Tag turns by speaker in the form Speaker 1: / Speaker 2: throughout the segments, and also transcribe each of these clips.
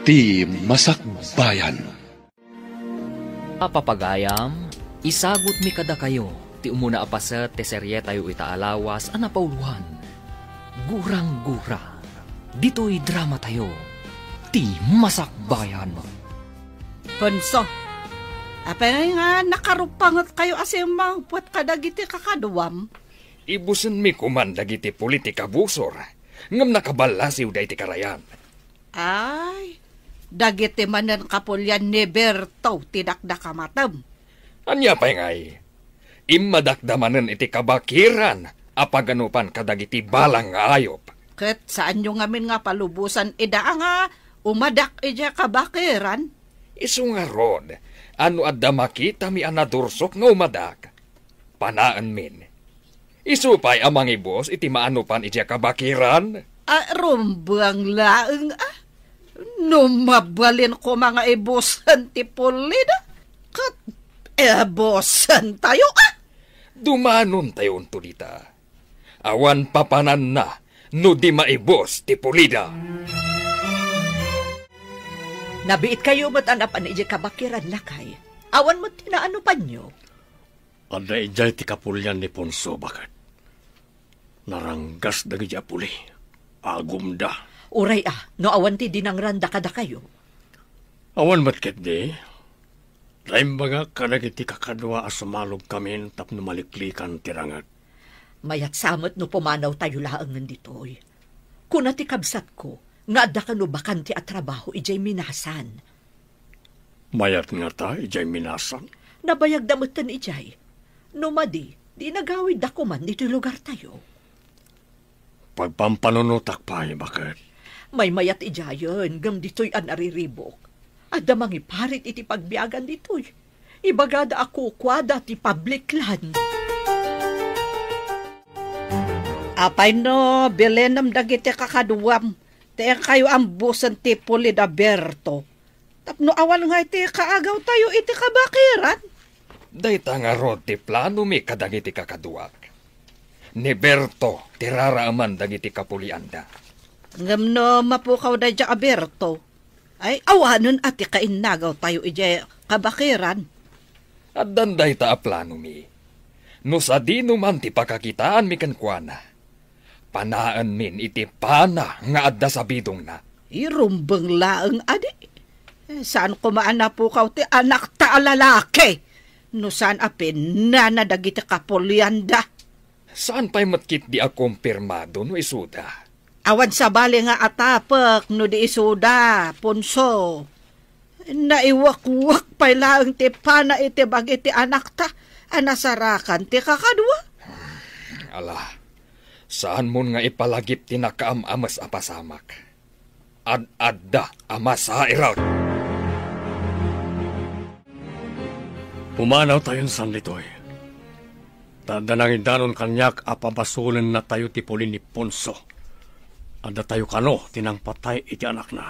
Speaker 1: Ti Masakbayan.
Speaker 2: Papagayam, isagot mi kada kayo, ti umuna apaset ti serye tayo itaalawas anapauluhan. Gurang-gura, dito'y drama tayo, ti Masakbayan.
Speaker 3: Punso, apay nga nakarupangot kayo asimang puwat kadagiti kakaduam.
Speaker 4: Ibusen mi kuman dagiti politika busor, ngam nakabalasiw day ti karayan.
Speaker 3: Ay, dagiti manen kapulyan ni Berto tidakdakamatam.
Speaker 4: Anya pa'y ngay, imadakdamanen iti kabakiran, apaganupan kadagiti balang nga ayop.
Speaker 3: Ket saan nyo ngamin nga palubusan ida nga umadak ija kabakiran?
Speaker 4: Isu nga rod, ano adda makita mi anadursok nga umadak. Panaan min. Isu pa'y amang ibos iti maanupan ija kabakiran.
Speaker 3: Rumbang laeng numabalin ko mga ibosan ti pulida. Kat ebosan tayo
Speaker 4: Dumanon tayo untulita. Awan papanan na, no di maibos ti pulida.
Speaker 5: Nabiit kayo mo't anapan iji kabakiran lakay. Awan mo't tinaano pa nyo.
Speaker 6: Ada ijay ti kapulyan ni Ponso bakat. Naranggas dagi apuli. Agum da.
Speaker 5: Uray no awan ti dinangranda kada kayo.
Speaker 6: Awan matket di. Laim baga kadagiti kakadwa asumalog kami tapno maliklikan tirangat.
Speaker 5: Mayat samot no pumanaw tayo laangan ditoy. Kuna ti kabsat ko, nga adda ka no bakanti at trabaho ijay minasan.
Speaker 6: Mayat nga ta, ijay minasan.
Speaker 5: Nabayag damutan ijay. Numadi, di nagawid dako man dito lugar tayo.
Speaker 6: Pagpampanunutak pa, bakit?
Speaker 5: May mayat ijayon, gam dito'y anariribok. Adda mangiparit iti pagbiagan dito'y. Ibagada ako kwada ti public land.
Speaker 3: Apay no, bilenam dagiti kakaduam. Tiyan kayo ambusan ti Pulida Berto. Tapno awal nga iti kaagaw tayo iti kabakiran.
Speaker 4: Dayta nga rod ti plano mi kadagiti kakaduak. Ni Berto, tiraraaman dagiti kapulianda.
Speaker 3: Ngam no mapukaw da dya Berto. Ay awanon ati kainagaw tayo iti kabakiran.
Speaker 4: At danday ta a plano mi. No sa di numan ti pakakitaan mi kankwana. Panaan min iti pana nga adda sa bidong na.
Speaker 3: Irumbang laeng adi. Saan kumaan na po kaw ti anak ta lalaki? No saan apin na nadagiti kapulianda?
Speaker 4: Saan pa'y matkit di akumpirmado no isuda?
Speaker 3: Awan sa bali nga atapak no di isuda, Ponso. Naiwak-wak pa'y laeng ti pana iti bagiti anak ta. Anasarakan ti kakadwa.
Speaker 4: Ala, saan mo nga ipalagip ti nakaamamas apasamak? Ad-adda amas sa iral.
Speaker 6: Pumanaw tayong sanlitoy. Tanda nang indanon kanyak apabasulan na tayo ti puli ni Ponso. Ada tayo kano tinang patay iti anak na.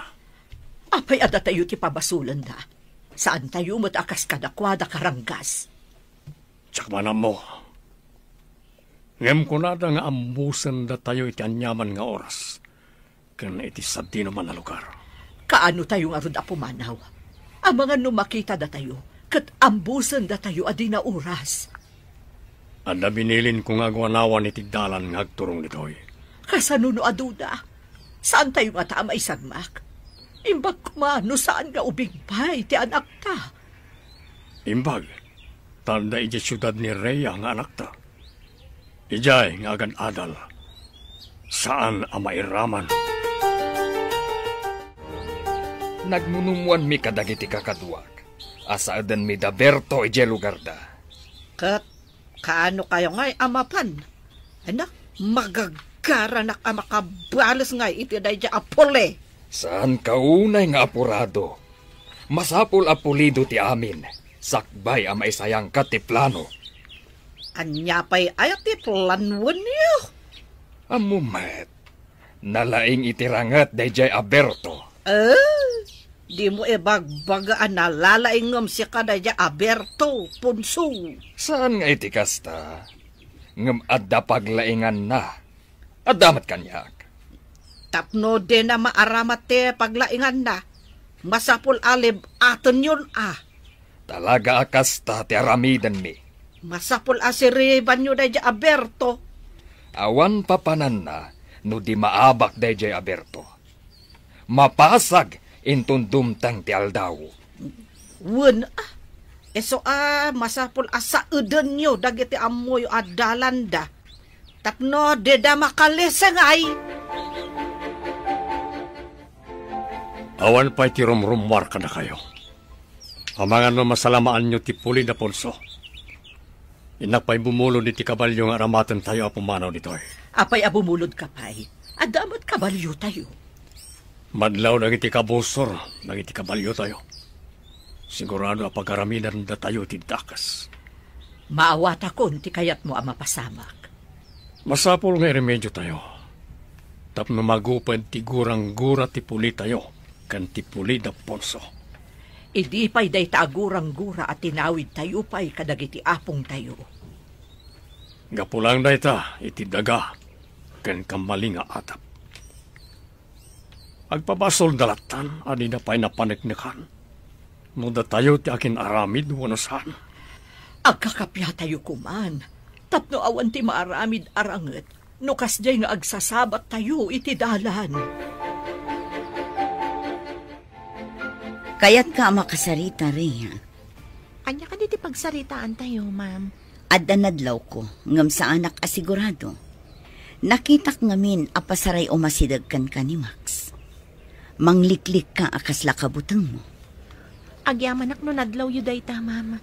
Speaker 5: Apay ada tayo ti pabasulan da. Saan tayo matakas kadakwada karanggas?
Speaker 6: Tsak manam mo. Ngem ko nada nga ambusan da tayo iti anyaman nga oras. Kan iti sabdi naman na lugar.
Speaker 5: Kaano tayo nga rod apumanaw? Ang mga numakita da tayo, kat ambusan da tayo adi na oras.
Speaker 6: Ada binilin kong agwanawan iti dalan nga agturong nitoy.
Speaker 5: Kasanuno aduda, saan tayo nga tama isagmak? Imbag kumano saan nga ubingpay ti anak ta?
Speaker 6: Imbag, tanda iti syudad ni Rhea nga anak ta. Ijay nga agad adal. Saan ang mairaman?
Speaker 4: Nagmunumuan mi kadagiti kakaduak. Asaadan mi da Berto ije lugar da.
Speaker 3: Kat, kaano kayo nga'y amapan? Anak, magagaranak ang makabalas nga'y iti da dya apole.
Speaker 4: Saan kaunay nga apurado? Masapul apulido ti amin. Sakbay ang maisayang katiplano.
Speaker 3: Anya pa'y ayat ti planwan niyo.
Speaker 4: Amumet, nalaing itirangat dayjay Aberto.
Speaker 3: Di mo ibagbagaan na lalaingam si kadaya Aberto, Ponso.
Speaker 4: Saan nga iti kasta? Ngam adda paglaingan na. Adamat kanyak.
Speaker 3: Tapno din na maaramat te paglaingan na. Masapul alib aton yun
Speaker 4: Talaga akas ta ti aramidan mi.
Speaker 3: Masapul asiriban nyo dahil Aberto.
Speaker 4: Awan papanan na no di maabak dayjay Aberto. Mapasag intun dumtang ti aldaw.
Speaker 3: Wen eso masapul asa eden nyo dagiti amoy adalanda. Tapno deda makalisangay.
Speaker 6: Awan pa'y tirumrumwar ka na kayo. Amangan no masalamaan nyo ti Puli na Ponso. Inak pa'y bumulod ni ti kabalyo nga aramatan tayo apumanaw nito'y.
Speaker 5: Apay abumulod ka pa'y. Adamot kabalyo tayo.
Speaker 6: Madlaw nang iti kabusor, nang iti kabalyo tayo. Sigurado apag-araminan na tayo ti dakas.
Speaker 5: Maawat akon ti kayat mo mapasamak.
Speaker 6: Masapol nga remedyo tayo. Tapno magupad ti gurang-gura ti Puli tayo. Kan ti Puli na Ponso.
Speaker 5: Idi pa'y day taagurang-gura at tinawid tayo pa'y kadagiti apong tayo.
Speaker 6: Gapulang day ta, iti daga, kan kamali nga atap. Agpabasol dalatan, ani na pa'y napaniknikan. No da tayo ti akin aramid, wanosan.
Speaker 5: Agkakapya tayo kuman. Tapno awan ti maaramid aranget, no kasjay nga agsasabat tayo iti dalan.
Speaker 7: Kaya't ka makasarita, Rhea.
Speaker 8: Anya ka diti pagsaritaan tayo, ma'am.
Speaker 7: Adda nadlaw ko, ngam sa anak asigurado. Nakitak ngamin apasaray o masidagkan ka ni Max. Mangliklik ka akas lakabutang mo.
Speaker 8: Agyaman ak no nadlaw yuday ta, ma'am.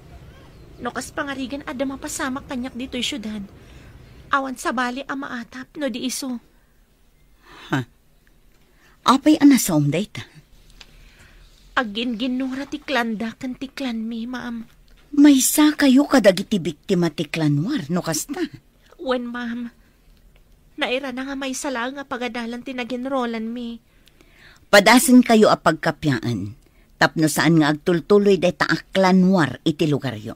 Speaker 8: No kas pangarigan adda mapasamak kanyak dito'y syudad. Awan sa bali ama atap no di iso.
Speaker 7: Apay anas sa umday ta?
Speaker 8: Agin ginura ti klanda kan ti klan mi, ma'am.
Speaker 7: May sa kayo kadagiti biktima ti klanwar, no kasta?
Speaker 8: Wen, ma'am. Naira na nga may sala nga pagadalan ti naginrolan mi.
Speaker 7: Padasan kayo apagkapyaan. Tapno saan nga agtultuloy day taak klanwar iti lugaryo.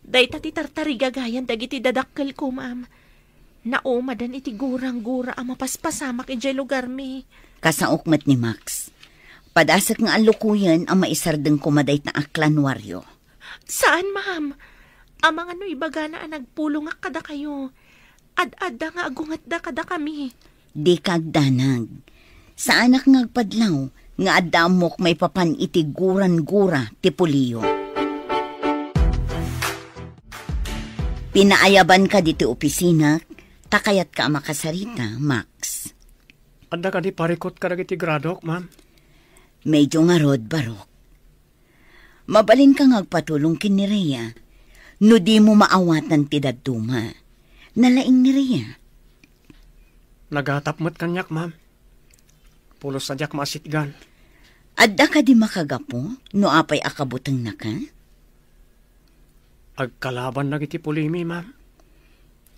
Speaker 8: Day ta ti tartarigagayan dagiti dadakkel ko, ma'am. Naumadan iti gurang-gura ang mapaspasamak iti lugar mi.
Speaker 7: Kasaokmat ni Max. Padasak nga alukuyan ang maisardeng kumaday na aklanwaryo.
Speaker 8: Saan, ma'am? Amang ano ibaga na nagpulong nga kada kayo. Ad-adda nga agungat da kada kami.
Speaker 7: Di kagdanag. Sa anak nga agpadlaw, nga adamok may papan iti guran-gura ti Puliyo. Pinaayaban ka diti opisina, takayat ka makasarita, Max.
Speaker 6: Anda ka di parikot ka nagiti gradok, ma'am?
Speaker 7: Medyo nga rod, Barok. Mabalin ka ngagpatulong kin ni Rhea. No di mo maawatan ti daduma. Nalaing ni Rhea.
Speaker 6: Nagatapmat kanyak, ma'am. Pulos sadyak masitgan.
Speaker 7: Adda ka di makagapo, no apay akabutang na ka?
Speaker 6: Agkalaban na iti Pulimi, ma'am.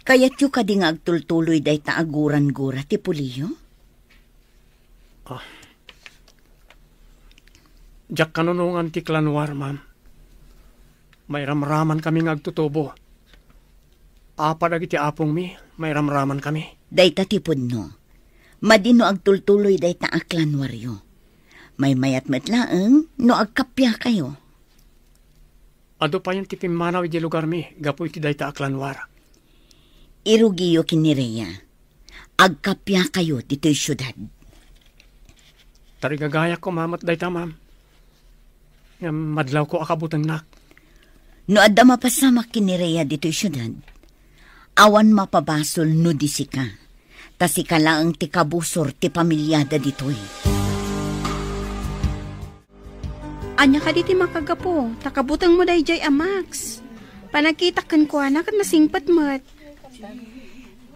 Speaker 7: Kaya't yu ka di nga agtultuloy day taaguran-gura ti Puliyo?
Speaker 6: Diyak kanunungan ti klanwar, ma'am. May ramraman kami agtutubo. Apadag iti apong mi, may ramraman kami.
Speaker 7: Day tatipod no. Madino agtultuloy day ta aklanwaryo. May mayat metlaeng no agkapya kayo.
Speaker 6: Ado pa yung tipimanaw iti lugar mi, gapu iti day ta aklanwar.
Speaker 7: Irugiyo kinireya. Agkapya kayo dito'y syudad.
Speaker 6: Tarigagaya ko, ma'am, at day ta, ma'am. Madlaw ko akabutang nak.
Speaker 7: No adda mapasamak kinireya dito'y syudad. Awan mapabasol no disika. Tasika lang ti kabusor ti pamilyada dito'y.
Speaker 9: Anya ka diti makagapo, takabutang mo day jay Max. Panagkita kan ko anak at nasingpat mo't.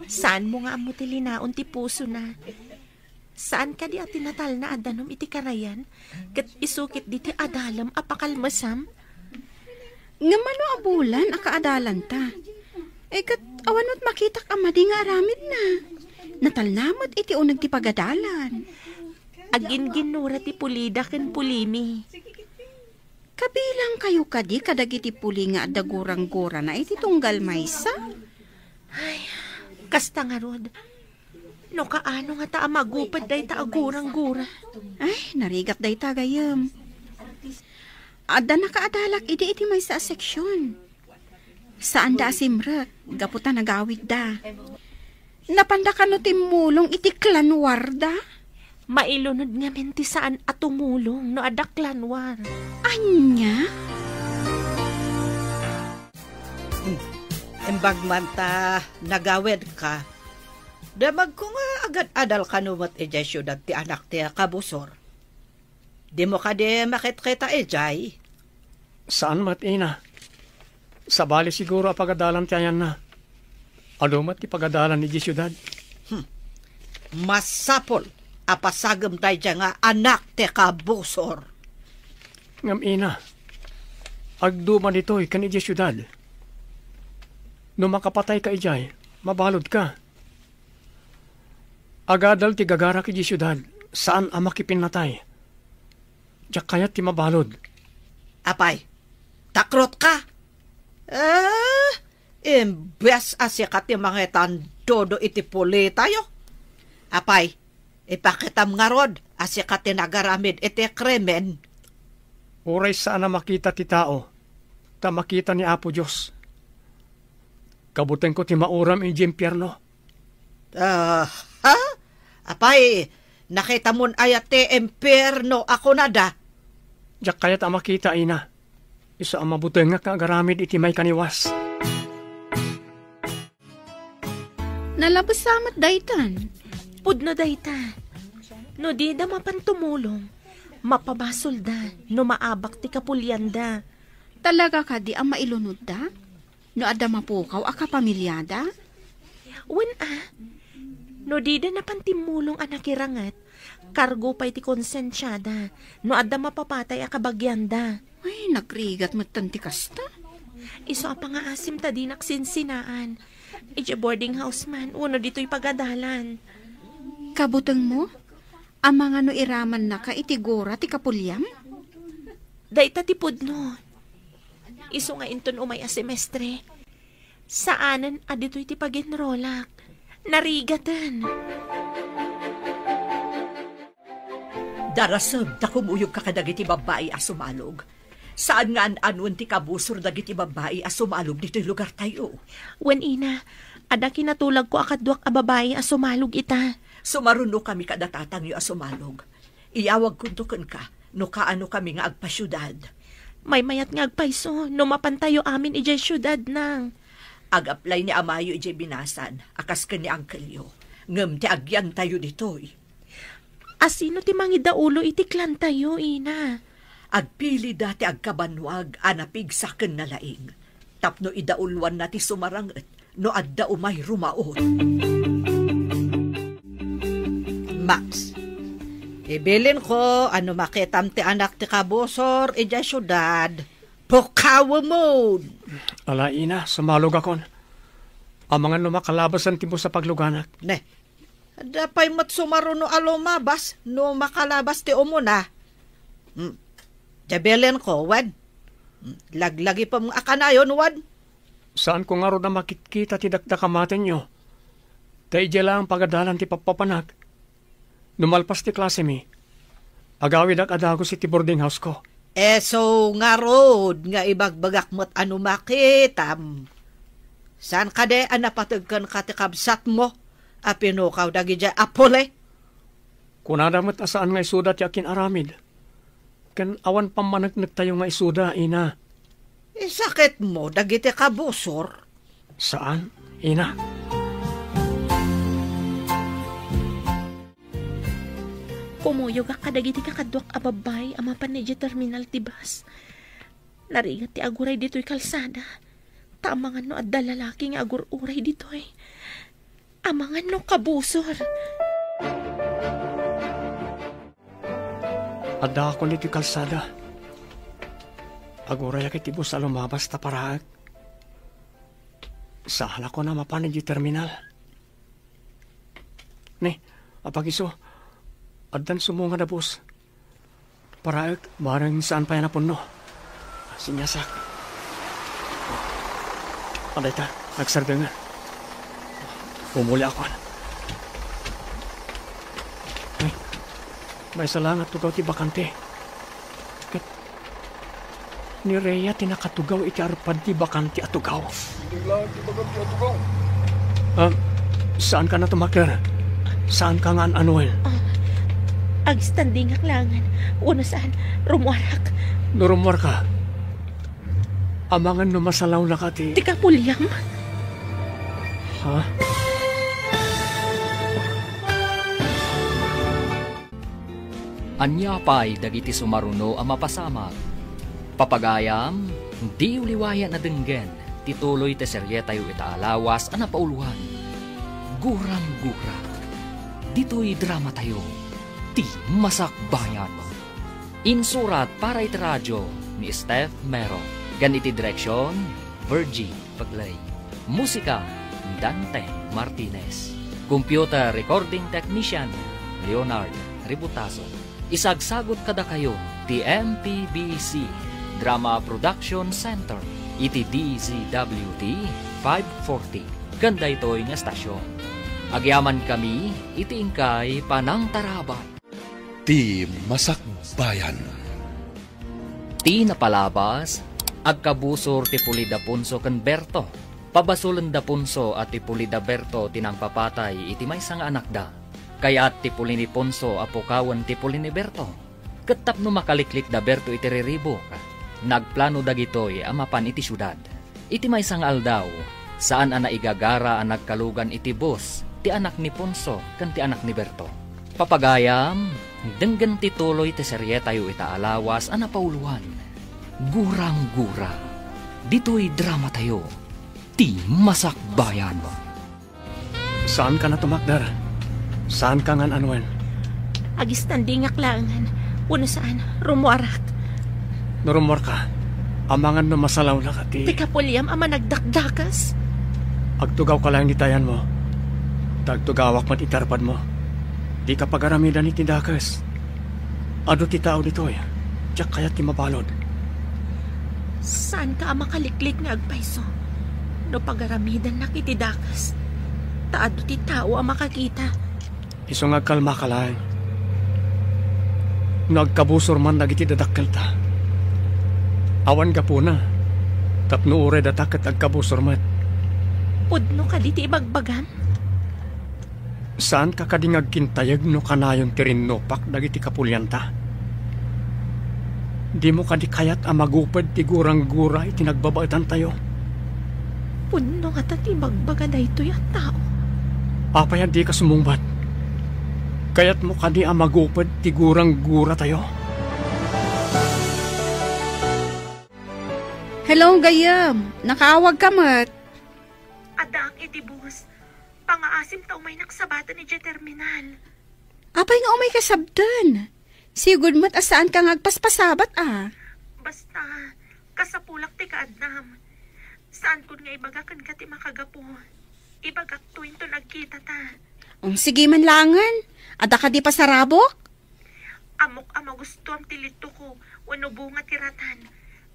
Speaker 8: Saan mo nga mo tilinaon ti puso na? Saan ka di at tinatal na adanom iti karayan? Kat isukit di ti adalam apakalmasam?
Speaker 9: Nga mano abulan akaadalan ta. Kat awanot makitak amadi nga aramid na. Natalnamot iti unag ti pagadalan.
Speaker 8: Agin ginura ti pulida ken Pulimi.
Speaker 9: Kabilang kayo kadi kadagiti puli nga adagurang-gura na iti tunggal maysa.
Speaker 8: Ay, kasta nga rod. No kaano nga ta magupad day ta agurang-gura.
Speaker 9: Ay, narigat day ta gayam. Ada nakaadalak iti may sa seksyon. Saan da simrak, gaputa nagawid da. Napanda ka no timulong iti klanwar da?
Speaker 8: Mailunod nga menti saan at tumulong no ada klanwar.
Speaker 9: Anya?
Speaker 3: Imbag man ta nagawid ka. Damag ko nga agad adal kanumat ijay syudad ti anak ti kabusor. Di mo ka di makit-kita ijay.
Speaker 6: Saan mat ina? Sa bali siguro apagadalan ti ayan na. Alumat ti pagadalan ni syudad.
Speaker 3: Masapol apasagam tayo dyan nga anak ti kabusor.
Speaker 6: Ngam ina, agduman ito'y kan ijay syudad. No makapatay ka ijay, mabalod ka. Agadal ti gagara ki syudad, saan ang makipinatay? Diyak kayat ti mabalod.
Speaker 3: Apay, takrot ka? Imbes asya ka ti mga tandodo iti puli tayo. Apay, ipakitam nga rod, asya ka ti nagaramid iti kremen.
Speaker 6: Uray saan na makita ti tao, ta makita ni Apo Diyos. Kabuteng ko ti mauram in impyerno.
Speaker 3: Ha? Apay, nakita mon ayat ti impyerno ako na da.
Speaker 6: Diyak kayat ang makita ina. Isa ang mabuteng nga kagaramid iti may kaniwas.
Speaker 9: Nalabas samat daytan.
Speaker 8: Pudno dayta. No di da mapantumulong. Mapabasol da. No maabak ti kapulyan da.
Speaker 9: Talaga ka di ang mailunod da? No ada mapukaw aka pamilyada?
Speaker 8: No di da napantimulong anak irangat. Kargo pa iti konsensyada. No ada mapapatay aka bagyanda.
Speaker 9: Ay, nagrigat matanti kasta.
Speaker 8: Iso pa nga asim ta di naksinsinaan. Ije boarding house man. Uno dito'y pagadalan.
Speaker 9: Kabutang mo? Ang mga no iraman na ka itigura ti kapulyam?
Speaker 8: Dayta ti pudno. Iso nga inton umay a semestre. Saanan adito'y ti pag-enrolak. Narigatan.
Speaker 5: Darasam, takumuyog ka kadagiti babae a sumalog. Saan nga an-anuan ti kabusor dagiti babae a sumalog dito'y lugar tayo?
Speaker 8: Wen ina, ada kinatulag ko akadwak a babae a sumalog ita.
Speaker 5: Sumaruno kami kadatatang yu a sumalog. Iyawag kuntukan ka, no kaano kami nga agpasyudad.
Speaker 8: May mayat nga agpaiso, no mapantayo amin ijay syudad nang.
Speaker 5: Ag-apply ni Amayo ijay binasan, akas ka ni Angkelyo. Ngem ti agyan tayo ditoy.
Speaker 8: Asino ti mangidaulo iti klan tayo, ina?
Speaker 5: Agpili dati agkabanwag, anapig saken na laing. Tapno idaulwan na ti sumaranget, no adda umay rumaot.
Speaker 3: Max, ibilin ko ano makitam ti anak ti kabusor ijay syudad. Pukawa mo!
Speaker 6: Ala ina, sumalog akon. Ang mga lumakalabasan ti mo sa pagluganak.
Speaker 3: Ne, dapay mat sumaruno alumabas no makalabas ti umuna. Jabelin ko, wad. Laglagi pa mga akanayon, wad.
Speaker 6: Saan ko nga ro na makikita ti dakdakamaten nyo? Tay lang pagadalan ti papapanag. Numalpas ti klase mi. Agawid ak adagos iti boarding house ko.
Speaker 3: So nga rod, nga ibagbagak mo't ano makitam. Saan ka de anapatagkan ka ti kabsat mo? Apinukaw dagi dya apole?
Speaker 6: Kunadamat asaan nga isuda ti akin aramid. Kan awan pamanagnak tayo nga isuda, ina.
Speaker 3: Sakit mo, dagiti kabusor.
Speaker 6: Saan, ina?
Speaker 8: Pumuyog ka kadagiti kakadwak a babay ama panedya terminal ti bus. Narigat ti aguray dito'y kalsada. Tamangan no adda lalaki nga agur-uray dito'y. Amangan no kabusor.
Speaker 6: Adda ako nito'y kalsada. Aguray akit ibo sa lumabas ta paraag. Sahala ko na mapanedya terminal. Ne, apagiso. Addan sumunga na bus. Paraag, barang saan pa yan napuno. Sinyasak. Aday ta, nagsarda nga. Pumuli ako. May salangat tugaw ti bakante. Ket ni Rhea tinakatugaw iti arpad ti bakante at tugaw. Saan ka na tumakir? Saan ka nga Anuel?
Speaker 8: Agstanding aklangan. Una saan, rumuarak.
Speaker 6: Nurumwar ka. Amangan no masalaw na ka ti...
Speaker 8: Tika pulyam.
Speaker 6: Ha?
Speaker 2: Anya pa'y dagiti sumaruno ang mapasamag. Papagayam, di uliwayan na denggen, tituloy te serye tayo itaalawas ang napauluhan. Gurang-gura. Dito'y drama tayo, ti masakbayan. Insurat para iti radyo ni Steph Mero. Ganiti direksyon, Virgie Paglay. Musika, Dante Martinez. Computer recording technician, Leonard Ributaso. Isagsagot kada kayo, ti MPBC Drama Production Center, iti DZWT 540. Ganda ito'y nga stasyon. Agyaman kami, iti ingkay Panang Tarabay.
Speaker 1: Ti masakbayan.
Speaker 2: Ti napalabas, agkabusor ti Pulida Punso ken Berto. Pabasulan da Punso at ti Pulida Berto tinang papatay iti may nga anak da. Kaya at ti Pulini Punso apukawan ti Pulini Berto. Ketap no makaliklik da Berto iti riribok. Nagplano dagitoy amapan iti syudad. Iti may nga aldaw, saan ana igagara ang nagkalugan iti bus, ti anak ni Punso ken ti anak ni Berto. Papagayam, denggen tituloy ti serye tayo itaalawas ang napauluhan. Gurang-gura. Dito'y drama tayo. Ti masakbayan.
Speaker 6: Saan ka na tumakdar? Saan ka nga Anuel?
Speaker 8: Agistanding aklangan. Una saan, rumuarak.
Speaker 6: Nurumwar ka. Amangan no masalaw na ka ti...
Speaker 8: Tika pulyam ama nagdakdakas.
Speaker 6: Agtugaw ka lang nitayan mo. Tagtugawak mat itarpad mo. Di ka pagaramidan iti dakas. Ado ti tao dito'y. Tiyak kaya ti mabalod.
Speaker 8: Saan ka makaliklik nga agpaiso? No pagaramidan na kiti dakas. Taado ti tao ang makakita.
Speaker 6: Iso nga kalma ka lang. Nagkabusor man dagiti dadakkel ta. Awan ka po na. Tapno ure datak at agkabusor mat.
Speaker 8: Pudno ka diti ibagbagan?
Speaker 6: Saan ka kadingag kintayag no kanayon tirinnopak dagiti kapulyanta? Di mo kadi kayat amagupad ti gurang-gura iti nagbabaitan tayo.
Speaker 8: Pudno nga tati bagbaga na ito yung tao.
Speaker 6: Apay di ka sumungbat. Kayat mo kadi amagupad ti gurang-gura tayo.
Speaker 9: Hello, Gayam. Nakaawag ka mat.
Speaker 8: Adang itibus. Pangaasim ta umay naksabatan ni J Terminal.
Speaker 9: Apay nga umay kasabdan. Sigud mat asaan ka ngagpaspasabat
Speaker 8: Basta, kasapulak ti kaadnam. Saan kun nga ibagakan ka ti makagapo. Ibagak tuwin to nagkita ta.
Speaker 9: Sige man langan. Ada ka di pasarabok?
Speaker 8: Amok ama gusto ang tilito ko. Wano bunga tiratan.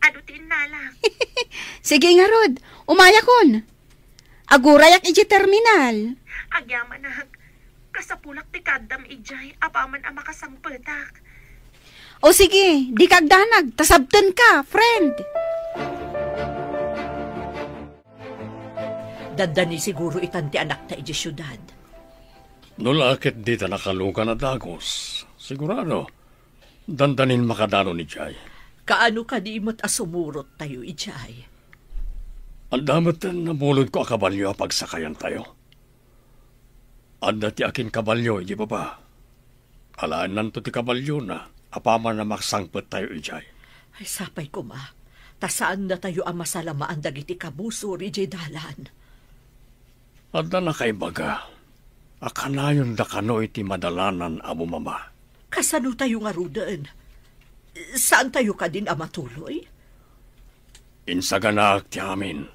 Speaker 8: Ado ti inala.
Speaker 9: Sige nga Rod. Umaya kon. Agurayak iji terminal.
Speaker 8: Agyaman na. Kasapulak ti kadam ijay. Apaman ang makasangpetak.
Speaker 9: O sige, di kagdanag. Tasabtan ka, friend.
Speaker 5: Dandani siguro itanti anak ta iji syudad.
Speaker 6: Nulakit di ta nakalugan na dagos. Sigurado, dandanin makadano ni Jay.
Speaker 5: Kaano ka di mo't asumurot tayo ijay?
Speaker 6: Ang damat na mulod ko akabalyo pagsakayan tayo. Anda ti akin kabalyo, di ba ba? Alaan nanto ti kabalyo na, apaman na maksangpet tayo ijay.
Speaker 5: Ay sapay ko ma, tasaan na tayo ang masalamaan dagiti kabusor ijay dalan.
Speaker 6: Anda na kay baga, akanayon da kano iti madalanan amo mama.
Speaker 5: Kasano tayo nga rudan? Saan tayo ka din amatuloy?
Speaker 6: Insaganak ti amin.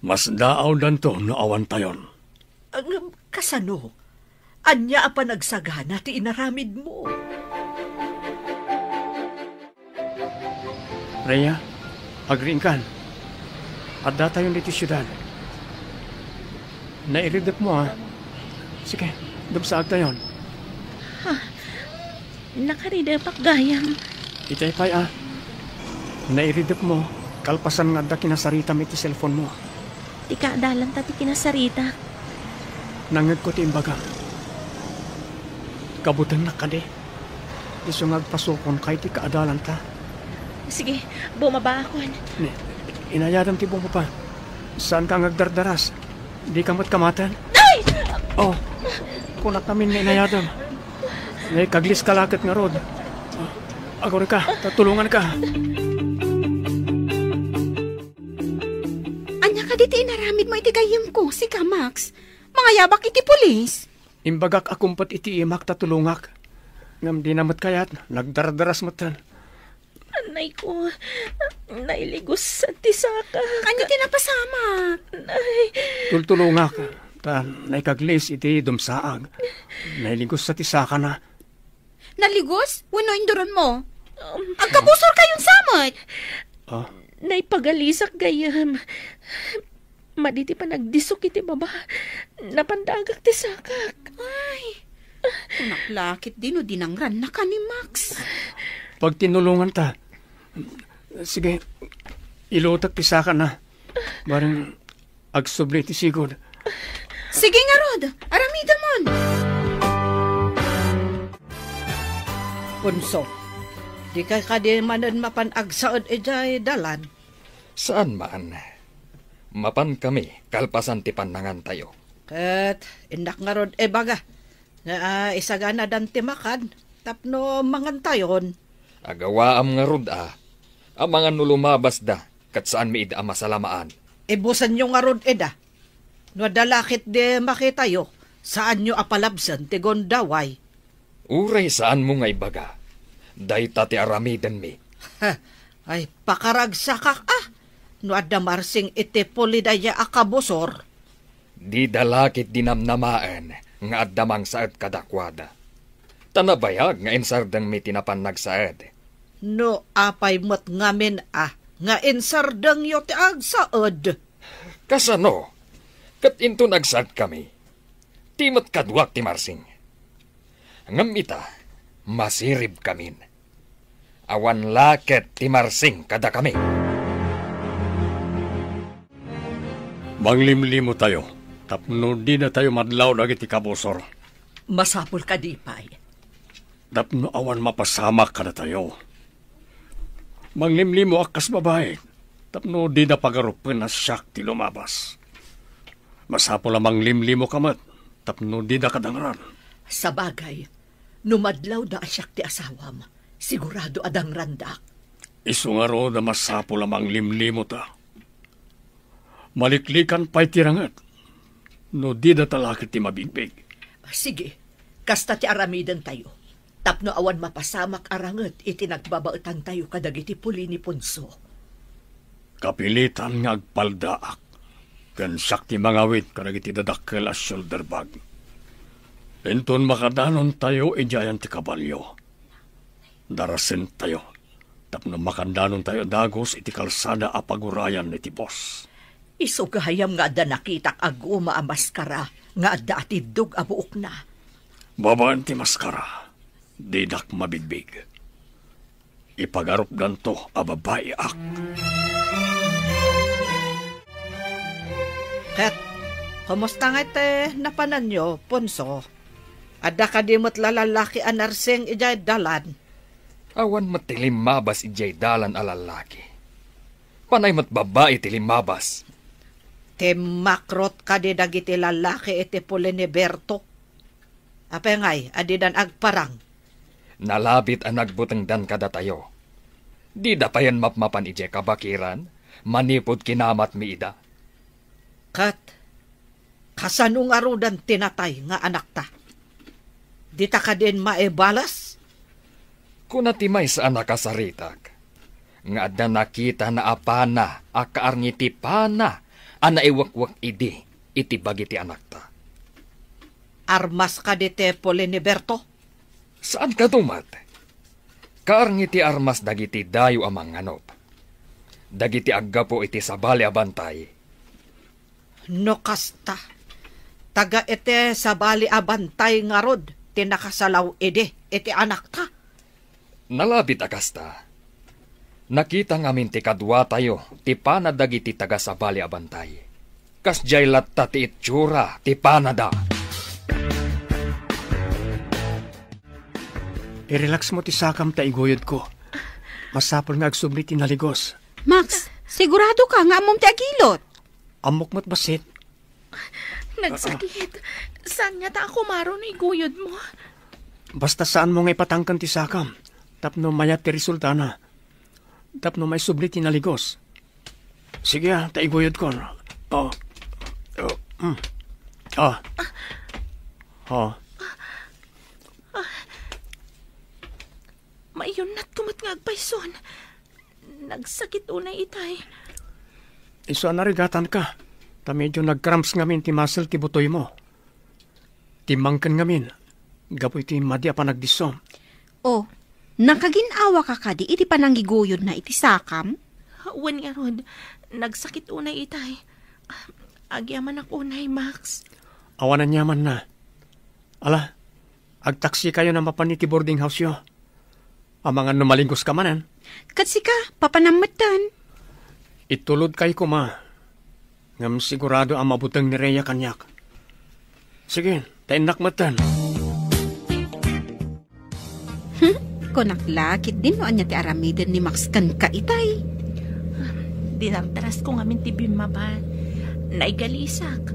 Speaker 6: Mas daaw danto no awan tayon.
Speaker 5: Kasano? Anya pa nagsagana ti inaramid mo.
Speaker 6: Rhea, agriin kan. Adda tayo dito syudad. Nairidap mo ha. Sige, dapsaag tayon.
Speaker 8: Nakaridepak gayam.
Speaker 6: Itay pay nairidap mo, kalpasan nga da kinasarita mi ti cellphone mo.
Speaker 8: Ti kaadalan ta ti kinasarita.
Speaker 6: Nangag ko ti imbaga. Kabutang na ka de. Iso ngagpasukon kay ti kaadalan ta.
Speaker 8: Sige, bumaba ako.
Speaker 6: Inayadam ti bumaba. Saan ka ngagdardaras? Di ka matkamatan?
Speaker 8: Ay!
Speaker 6: Oh, kunak namin na inayadam. May kaglis kalakit nga rod. Agor ka, tatulungan ka.
Speaker 9: Anya ka diti inaramid mo iti gayem ko, si Max. Mga yabak iti pulis.
Speaker 6: Imbagak akumpat iti imak tatulungak. Ngam di namat kayat, nagdardaras matan.
Speaker 8: Anay ko, nailigos sa tisaka.
Speaker 9: Anya tinapasama.
Speaker 8: Nay.
Speaker 6: Tultulungak, tan naikaglis iti dumsaag. Nailigos sa tisaka na.
Speaker 9: Naligos? Wano induron mo? Agkabusor kayong samot.
Speaker 8: Naipagalisak gayam. Maditi pa nagdisok iti baba. Napandagak ti sakak.
Speaker 9: Ay, naklakit din o dinangran na ka ni Max.
Speaker 6: Pag tinulungan ta, sige, ilutak ti saka na. Barang agsubli ti sigod.
Speaker 9: Sige nga, Rod. Aramida mon.
Speaker 3: Punso, di ka di manan mapanagsaod ijay dalan.
Speaker 4: Saan man? Mapan kami, kalpasan ti panangan tayo.
Speaker 3: Kat, indak nga rod baga. Na isagana dan timakan, tapno mangantayon.
Speaker 4: Agawaam nga rod ang mga nulumabas da, kat saan mi ida masalamaan.
Speaker 3: Ibusan nyo nga rod eda. No dalakit de makitayo, saan nyo apalabsan ti gondaway.
Speaker 4: Uray saan mo nga ibaga? Dayta ti aramidan mi.
Speaker 3: Ay, pakaragsakak no adda marsing iti polidaya akabusor.
Speaker 4: Di dalakit dinamnamaan nga addamang saad kadakwada. Tanabayag nga insardang mi tinapan nagsaad.
Speaker 3: No apay mo't ngamin nga insardang yo ti agsaad.
Speaker 4: Kasano? Kat into nagsad kami. Timot kadwak ti marsing. Ngam ita, masirib kamin. Awan laket ti marsing kada kami.
Speaker 6: Manglimlimo tayo. Tapno di na tayo madlaw dagiti kabusor.
Speaker 5: Masapul ka di pay.
Speaker 6: Tapno awan mapasamak ka na tayo. Manglimlimo akas babae. Tapno di na pagarupan na siyak ti lumabas. Masapul ang manglimlimo kamat. Tapno di na kadangran.
Speaker 5: Sa bagay, numadlaw da asyak ti asawam. Sigurado adang randak.
Speaker 6: Isungaro na masapul ang manglimlimo ta. Maliklikan pa'y tirangat. No di na talakit ti mabigbig.
Speaker 5: Sige, kasta ti aramidan tayo. Tapno awan mapasamak arangat iti nagbabautan tayo kadagiti puli ni Punso.
Speaker 6: Kapilitan nga agpaldaak. Kansak ti mangawit kadagiti dadakkel as shoulder bag. Enton makadanon tayo ijayan ti kabalyo. Darasin tayo. Tapno makandanon tayo dagos iti kalsada apagurayan iti boss.
Speaker 5: Isugahayam nga adda nakitak aguma a maskara nga adda atidog a buok na.
Speaker 6: Babaan ti maskara, didak mabigbig. Ipagarup danto a babae ak.
Speaker 3: Kat, kumusta nga ite napanan nyo, Punso? Adda ka di mo't lalalaki anarseng ijay dalan.
Speaker 4: Awan matilim mabas ijay dalan alalaki. Panay mat babae tilim mabas.
Speaker 3: Makrot ka di dagiti lalaki iti puli ni Berto. Apengay, adidan agparang.
Speaker 4: Nalabit ang nagbutang dan kada tayo. Di da pa yan mapmapan ije kabakiran, manipod kinamat mi ida.
Speaker 3: Kat, kasanong arudan tinatay nga anak ta. Di ta ka din maibalas?
Speaker 4: Kunatimay sa anak kasaritak. Nga adda nakita na apana, akaarngiti pana, anaiwakwak idi, iti bagiti anak ta.
Speaker 3: Armas ka di te puli ni Berto?
Speaker 4: Saan ka tumat? Kaarngiti armas dagiti dayo amang anop. Dagiti aggapo iti sabali abantay.
Speaker 3: No kasta, taga iti sabali abantay nga rod, tinakasalaw iti anak ta.
Speaker 4: Nalabit akasta. Nakita ngamin ti kadwa tayo, ti panadag iti taga sa bali abantay. Kas jay latta ti itsura, ti panada.
Speaker 6: I-relax mo ti sakam ta iguyod ko. Masapol nga agsubli ti naligos.
Speaker 9: Max, sigurado ka nga amom ti agilot.
Speaker 6: Amok mo't basit.
Speaker 8: Nagsakit. Saan nga ta ako maron iguyod mo?
Speaker 6: Basta saan mo nga ipatangkan ti sakam. Tapno mayat ti resulta na. Tapno may subli ti naligos. Sige ta iguyod ko.
Speaker 8: Maiyon na't kumat nga agpayson. Nagsakit unay itay.
Speaker 6: Iso narigatan ka. Ta medyo nagcramps ngamin ti muscle ti butoy mo. Timangkan ngamin. Gapoy ti madya pa nagdiso.
Speaker 9: Oh, nakaginawa ka kadi iti pananggiguyod na iti sakam?
Speaker 8: Wan nga rod, nagsakit unay itay. Agyaman ako unay, Max.
Speaker 6: Awanan yaman na. Ala, agtaksi kayo na mapaniti boarding house yo. Ang mga numalingkos ka manan.
Speaker 9: Kasi ka, papanamatan.
Speaker 6: Itulod kay kuma. Ngam sigurado ang mabutang ni Rhea kanyak. Sige, tainak matan.
Speaker 9: Konaklakit din no anya ti aramiden ni Max kan ka itay.
Speaker 8: Dinardaras ko ngamin ti bimaba. Naigalisak.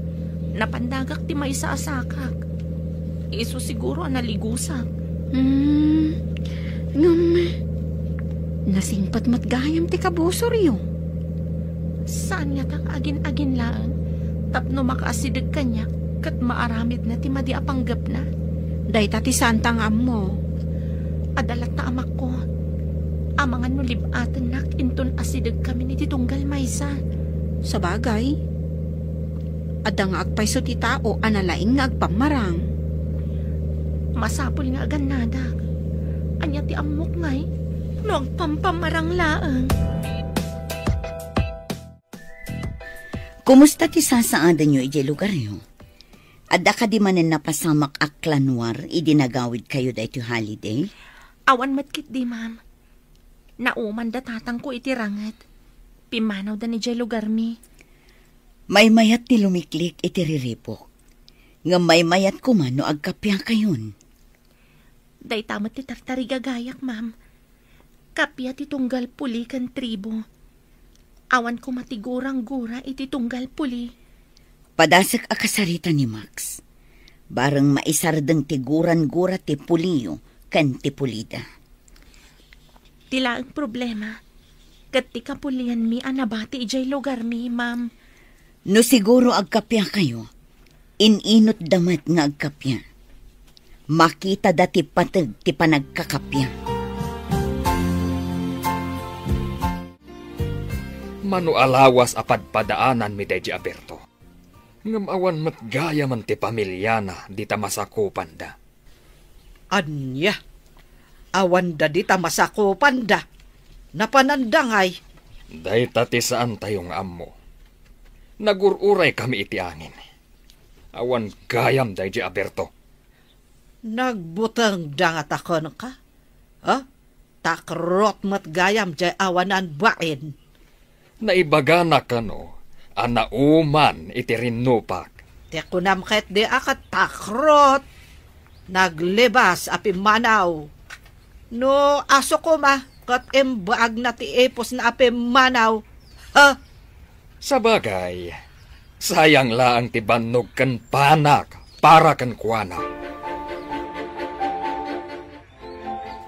Speaker 8: Napandagak ti may sa asakak. Iso siguro analigusak.
Speaker 9: Nasingpat matgayam ti kabusor yo.
Speaker 8: Saan nga tang agin-agin lang? Tapno makaasidag kanya kat maaramid na ti madi apanggap na.
Speaker 9: Day tati santang mo.
Speaker 8: Adalat na amak ko. Amangan no libatan nak inton asidag kami ni titunggal maysa.
Speaker 9: Sa bagay. Ada nga agpayso ti tao analaing nga agpamarang.
Speaker 8: Masapol nga agan nadag. Anya ti amok ngay. No agpampamarang laang.
Speaker 7: Kumusta ti sasaadan nyo iti lugar nyo? Adda ka di manen napasamak aklanwar idinagawid kayo da iti holiday?
Speaker 8: Awan matkit di, ma'am. Nauman da tatang ko iti rangat. Pimanaw da ni jay lugar mi.
Speaker 7: May mayat ti lumiklik iti riripok. Nga may mayat ko man no agkapya kayon.
Speaker 8: Day tamat ti tartari gagayak, ma'am. Kapya ti tunggal puli kan tribo. Awan ko matigurang-gura iti tunggal puli.
Speaker 7: Padasak akasarita ni Max. Barang maisardeng tiguran-gura ti puliyo kan ti pulida.
Speaker 8: Tila ang problema. Kat ti kapulian mi anabati ijay lugar mi, ma'am.
Speaker 7: No siguro agkapya kayo. Ininot damat nga agkapya. Makita dati patag ti panagkakapya.
Speaker 4: Mano alawas apadpadaanan mi deji Aberto. Ngam awan matgaya man ti pamilya na di ta masakupan da.
Speaker 3: Anya, awan da di ta masakupan da. Napanandangay.
Speaker 4: Day tati saan tayong ammo. Nagururay kami iti angin. Awan gayam deji Aberto.
Speaker 3: Nagbutang dangat ako ka? Takrot matgayam jay awanan bain.
Speaker 4: Naibaga na kano, anauman iti rinupak.
Speaker 3: Te kunam ket di akat takrot. Naglibas api manaw. No aso ko ma, kat embaag na ti epos na api manaw.
Speaker 4: Sa bagay, sayang laang ti bannog kan panak para kan kuana.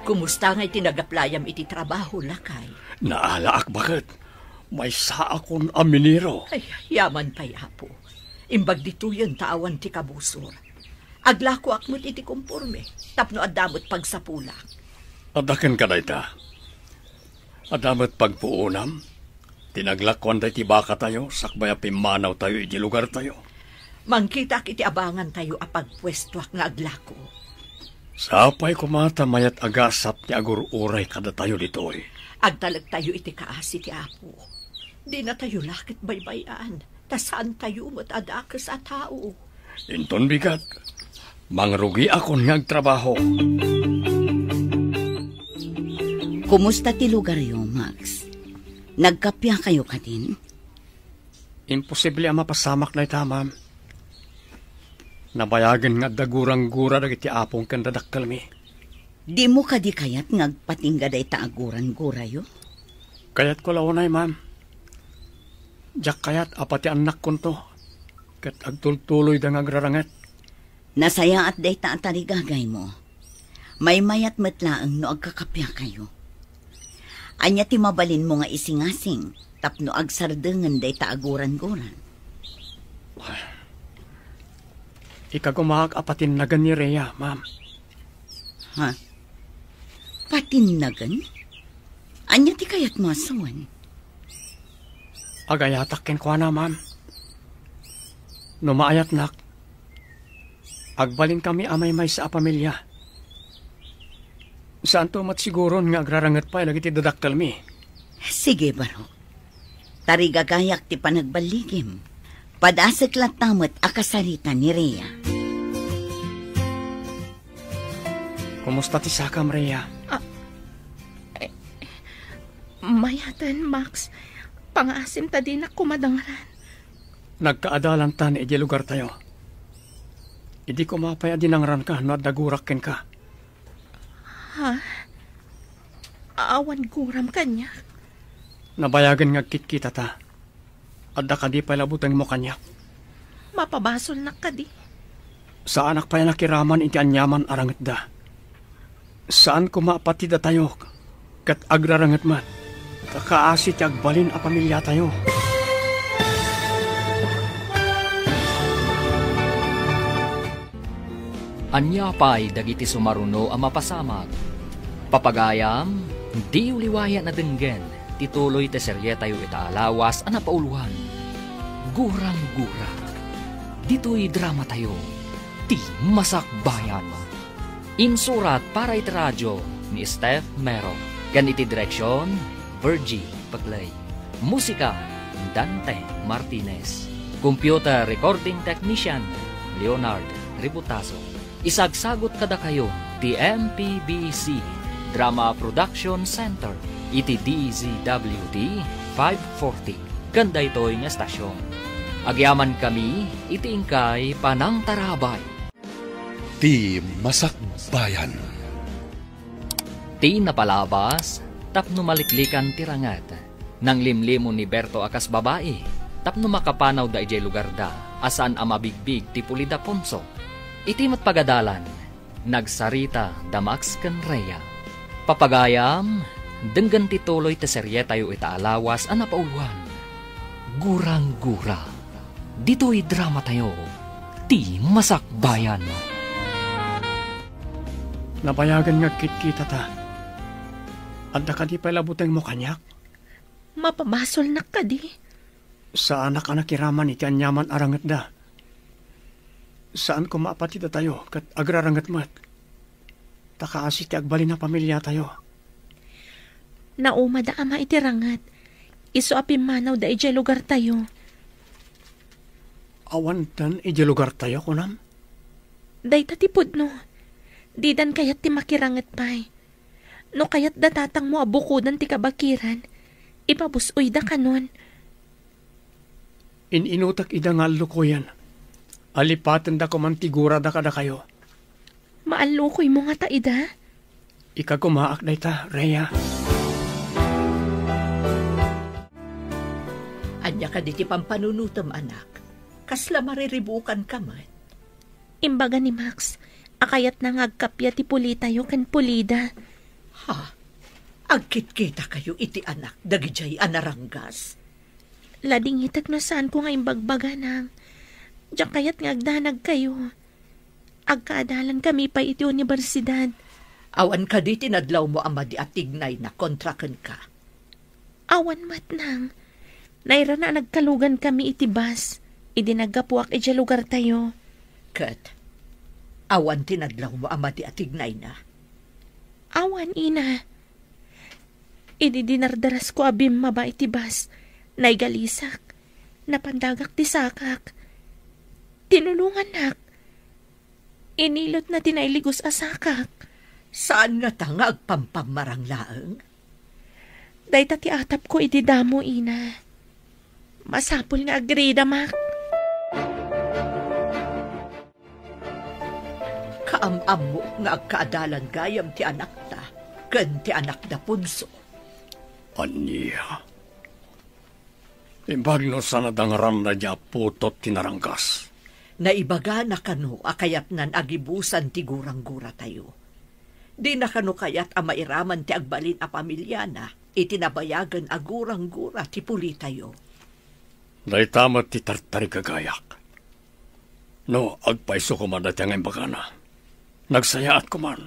Speaker 5: Kumusta nga itinagaplayam iti trabaho lakay?
Speaker 6: Naalaak bakit? May sa akong aminiro.
Speaker 5: Ay, yaman pa'y apo. Imbag dito yun taawan ti kabusor. Aglako akmot iti kumpurme. Tapno adamot pagsapulak.
Speaker 6: Adakan ka na ita. Adamot pagpuunam. Tinaglakon da iti baka tayo. Sakbaya pimanaw tayo iti lugar tayo.
Speaker 5: Mangkitak iti abangan tayo apagpwestuak nga aglako.
Speaker 6: Sapay kumata mayat agasap ti agur-uray kada tayo ditoy.
Speaker 5: Agtalag tayo iti kaasi ti apo. Di na tayo lakit baybayan. Tasaan tayo matadakas at tao.
Speaker 6: Inton bigat. Mangrugi akon nga agtrabaho.
Speaker 7: Kumusta ti lugar yo, Max? Nagkapya kayo ka din?
Speaker 6: Imposible ang mapasamak na ita, ma'am. Nabayagan nga dagurang-gura dagiti apong kan dadakkel mi.
Speaker 7: Di mo ka di kayat ngagpatingga day taaguran-gura yo?
Speaker 6: Kayat ko launay, ma'am. Diyak kayat apati anak ko to. Kat agtultuloy da ngagrarangat.
Speaker 7: Nasaya at day taatarigagay mo. May mayat matlaang no agkakapya kayo. Anya ti mabalin mo nga isingasing, tapno agsardengan day taaguran-guran.
Speaker 6: Ikagumahag apatin nagan ni Rhea, ma'am.
Speaker 7: Ha? Patinnagan? Anya ti kayat masawan?
Speaker 6: Agayatak ken kwa na, ma'am. Numaayat nak. Agbalin kami amay-may sa pamilya. Saan to mat siguron nga agrarangat pa lagi ti dadaktal mi?
Speaker 7: Sige, Barok. Tarigagayak ti panagbaligim. Padasag latamot akasarita ni Rhea.
Speaker 6: Kumusta ti sakam, Rhea?
Speaker 8: Mayatan, Max. Pangasim ta din ako madangaran.
Speaker 6: Nagkaadalan ta ni iti lugar tayo. Idi ko mapaya dinangran ka no dagurakken ka.
Speaker 8: Ha? Awan guram kanya.
Speaker 6: Nabayagan nga kitkita ta. Adda ka di palabutang mo kanya.
Speaker 8: Mapabasol na ka di.
Speaker 6: Saan ak pa nakiraman iti anyaman arangat da? Saan ko mapatida tayo? Kat agrarangat man. Kakaasi ti agbalin a pamilya tayo.
Speaker 2: Anya pa'y dagiti sumaruno ang mapasamag. Papagayam, di uliwaya na denggen, tituloy te serye tayo itaalawas ang napauluhan. Gurang-gura. Dito'y drama tayo, ti masakbayan. Insurat para iti radyo ni Steph Mero. Gan iti direksyon, Virgie Paglay. Musika, Dante Martinez. Computer recording technician, Leonard Ributaso. Isagsagot kada kayo, ti MPBC Drama Production Center, iti DZWD 540. Ganda ito'y nga stasyon. Agyaman kami, iti ingkay Panang Tarabay.
Speaker 1: Ti Masakbayan.
Speaker 2: Ti napalabas, tapno maliklikan tirangat. Nang limlimon ni Berto akas babae, tapno makapanaw da ijay lugar da, asan amabigbig ti Pulida Ponso. Iti matpagadalan, nagsarita da Max ken Rhea. Papagayam, denggan tituloy te serye tayo itaalawas ang napauluan. Gurang-gura. Dito'y drama tayo, ti masakbayan.
Speaker 6: Nabayagan nga kitkita ta. Adda ka di palabutang mo kanyak?
Speaker 8: Mapabasol na ka di.
Speaker 6: Sa anak nakiraman iti anyaman arangat da. Saan ko maapatida tayo kat agrarangat mat? Takaasi ti agbalin na pamilya tayo.
Speaker 8: Nauma da ama itirangat. Iso apimanaw da ijay lugar tayo.
Speaker 6: Awantan ijay lugar tayo kunam?
Speaker 8: Day tatipod no. Didan kayat ti makirangat pa'y. No kayat da tatang mo abukudan ti kabakiran. Ipabusoy da kanon.
Speaker 6: Ininutak ida nga lukoyan. Alipatan da kumantigura da kada kayo.
Speaker 8: Maalukoy mo nga ta ida?
Speaker 6: Ikagumaak da ita, Rhea.
Speaker 5: Anya ka di ti pampanunutam, anak. Kasla mariribukan ka man.
Speaker 8: Imbaga ni Max, akayat na ngagkapya ti pulita yo kan pulida.
Speaker 5: Ha? Agkit-kita kayo iti anak, dagijay anaranggas.
Speaker 8: Lading itak na saan ko nga imbagbaga nang. Diyak kayat ngagdanag kayo. Agkaadalan kami pa iti universidad.
Speaker 5: Awan ka di tinadlaw mo amadi at tignay na kontrakan ka.
Speaker 8: Awan mat nang. Naira na nagkalugan kami iti bus. Idinagapuak iti lugar tayo.
Speaker 5: Kat, awan tinadlaw mo amadi at tignay na.
Speaker 8: Awan, ina. Ididinardaras ko abim maba iti bus. Naigalisak. Napandagak ti sakak. Tinulungan nak. Inilot na tinailigos asakak.
Speaker 5: Saan nga tanga agpampamarang laeng?
Speaker 8: Dayta ti atap ko iti damo, ina. Masapul nga agrida, mak.
Speaker 5: Kaamam mo nga agkaadalan gayam ti anak ta, ken ti anak da punso.
Speaker 6: Anya. Imbagno sana dangaran na niya putot tinarangkas.
Speaker 5: Naibaga na kano akayat nan agibusan ti gurang-gura tayo. Di na kano kayat amairaman ti agbalin a pamilya na, itinabayagan a gurang-gura ti puli tayo.
Speaker 6: Naitamat ti tartari kagayak. No, agpaiso ko man dati ang imbaga na. Nagsayaat ko man.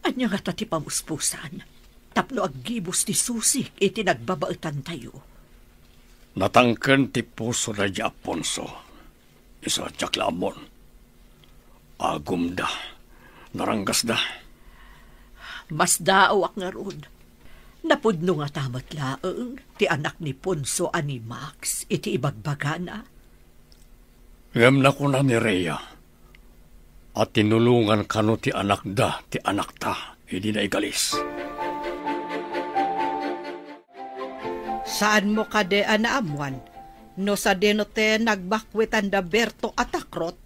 Speaker 5: Anya nga ta ti pamuspusan, tapno aggibos ti susik iti nagbabautan tayo.
Speaker 6: Natangken ti puso na di Aponso. Isa tiyaklamon. Agum da. Naranggas da.
Speaker 5: Mas daawak nga rod. Napudno nga tamat laeng ti anak ni Ponso ani Max iti ibagbagana.
Speaker 6: Ngam na ko na ni Rhea. At tinulungan kano ti anak da, ti anak ta, hindi na igalis.
Speaker 3: Saan mo kade anaamuan? No sa denote nagbakwitan da Berto at akrot?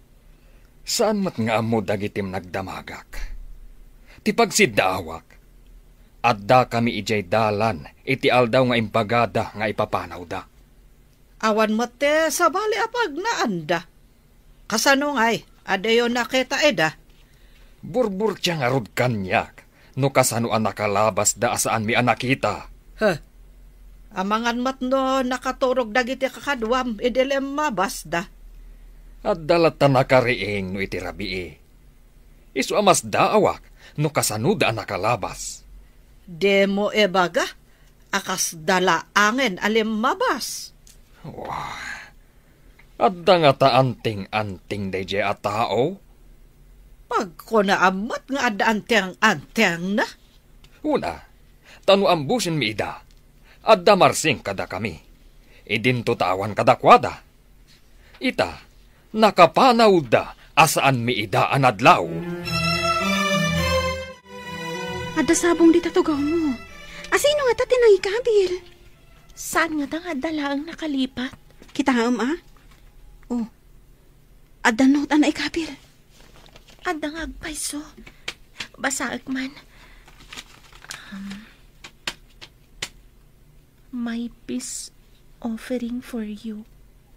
Speaker 4: Saan mat nga amo dagitim nagdamagak? Ti pagsidawak. Adda kami ijay dalan, iti aldaw nga impagada nga ipapanaw da.
Speaker 3: Awan mo te sa bali apag na anda. Kasano ngay, adayo nakita eda.
Speaker 4: Burbur tiya nga rod kanyak, no kasano ang nakalabas da asaan mi anakita.
Speaker 3: Amangan mat no nakaturog dagiti kakadwam, idilem mabasda.
Speaker 4: At dalata nakariing no iti rabii. Isu amas daawak, no kasano da nakalabas.
Speaker 3: Demo ebaga, akas dala angin alim mabas.
Speaker 4: Wah, adda nga ta anting-anting dayjay a tao?
Speaker 3: Pag ko na amat nga adda anteng-anteng na.
Speaker 4: Una, tanu ambusin mi ida, adda marsing kada kami. Idin tutawan kada kwada. Ita, nakapanaw da asaan mi ida anadlaw.
Speaker 9: Ada sabong di tatugaw mo. Asino nga ta tinangikabil?
Speaker 8: Saan nga nga dala ang nakalipat?
Speaker 9: Kita nga Oh, ada not na ikabil.
Speaker 8: Ada nga agpaiso. Basaak man. My peace offering for you,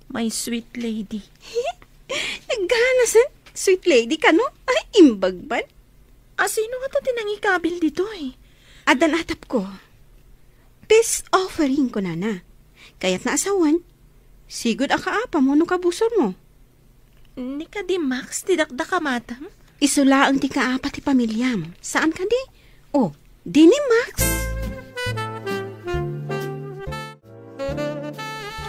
Speaker 8: my sweet lady.
Speaker 9: Naganasan, sweet lady ka no? Ay, imbagban.
Speaker 8: Sino nga ta tinangikabil dito eh?
Speaker 9: Adan atap ko. Peace offering ko na. Kaya't naasawan, sigod akaapa mo no kabusor mo.
Speaker 8: Ni ka di Max, tidakda ka matam?
Speaker 9: Isula ang ti kaapa ti pamilyam. Saan ka di? Oh, di ni Max.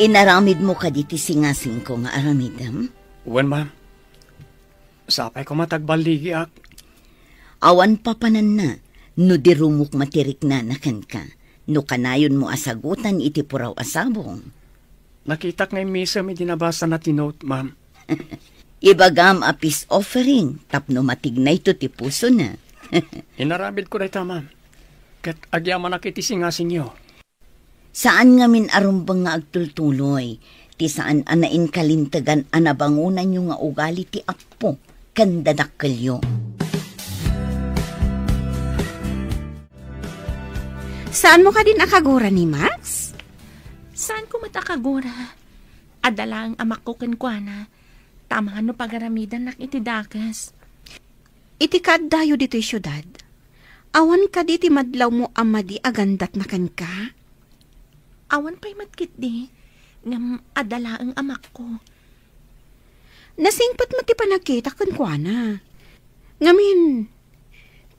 Speaker 7: Inaramid mo ka di ti singasing ko nga aramidam?
Speaker 6: Uwan, ma'am. Sapay ko matagbaligi ak.
Speaker 7: Awan papanan na, no dirumok matirik na nakan ka. No kanayon mo asagutan iti puraw asabong.
Speaker 6: Nakitak ngay misa may dinabasa na tinote, ma'am.
Speaker 7: Ibagam a peace offering, tapno matignay to ti puso na.
Speaker 6: Inaramid ko dayta, ma'am. Kat agyaman nakitisingasing nyo.
Speaker 7: Saan nga min arumbang nga agtultuloy, ti saan anain kalintagan anabangunan nyo nga ugali ti apo, kandadakkelyo.
Speaker 9: Saan mo ka din akagura ni Max?
Speaker 8: Saan ko matakagura? Adala ang amak ko kenkwana. Tama ano pagaramidan nak itidakas.
Speaker 9: Iti kaddayo dito'y syudad. Awan ka di ti madlaw mo amadi agandat na kan ka?
Speaker 8: Awan pa'y matkit di. Ngam adala ang amak ko.
Speaker 9: Nasingpat mo ti panagkita kenkwana. Ngamin,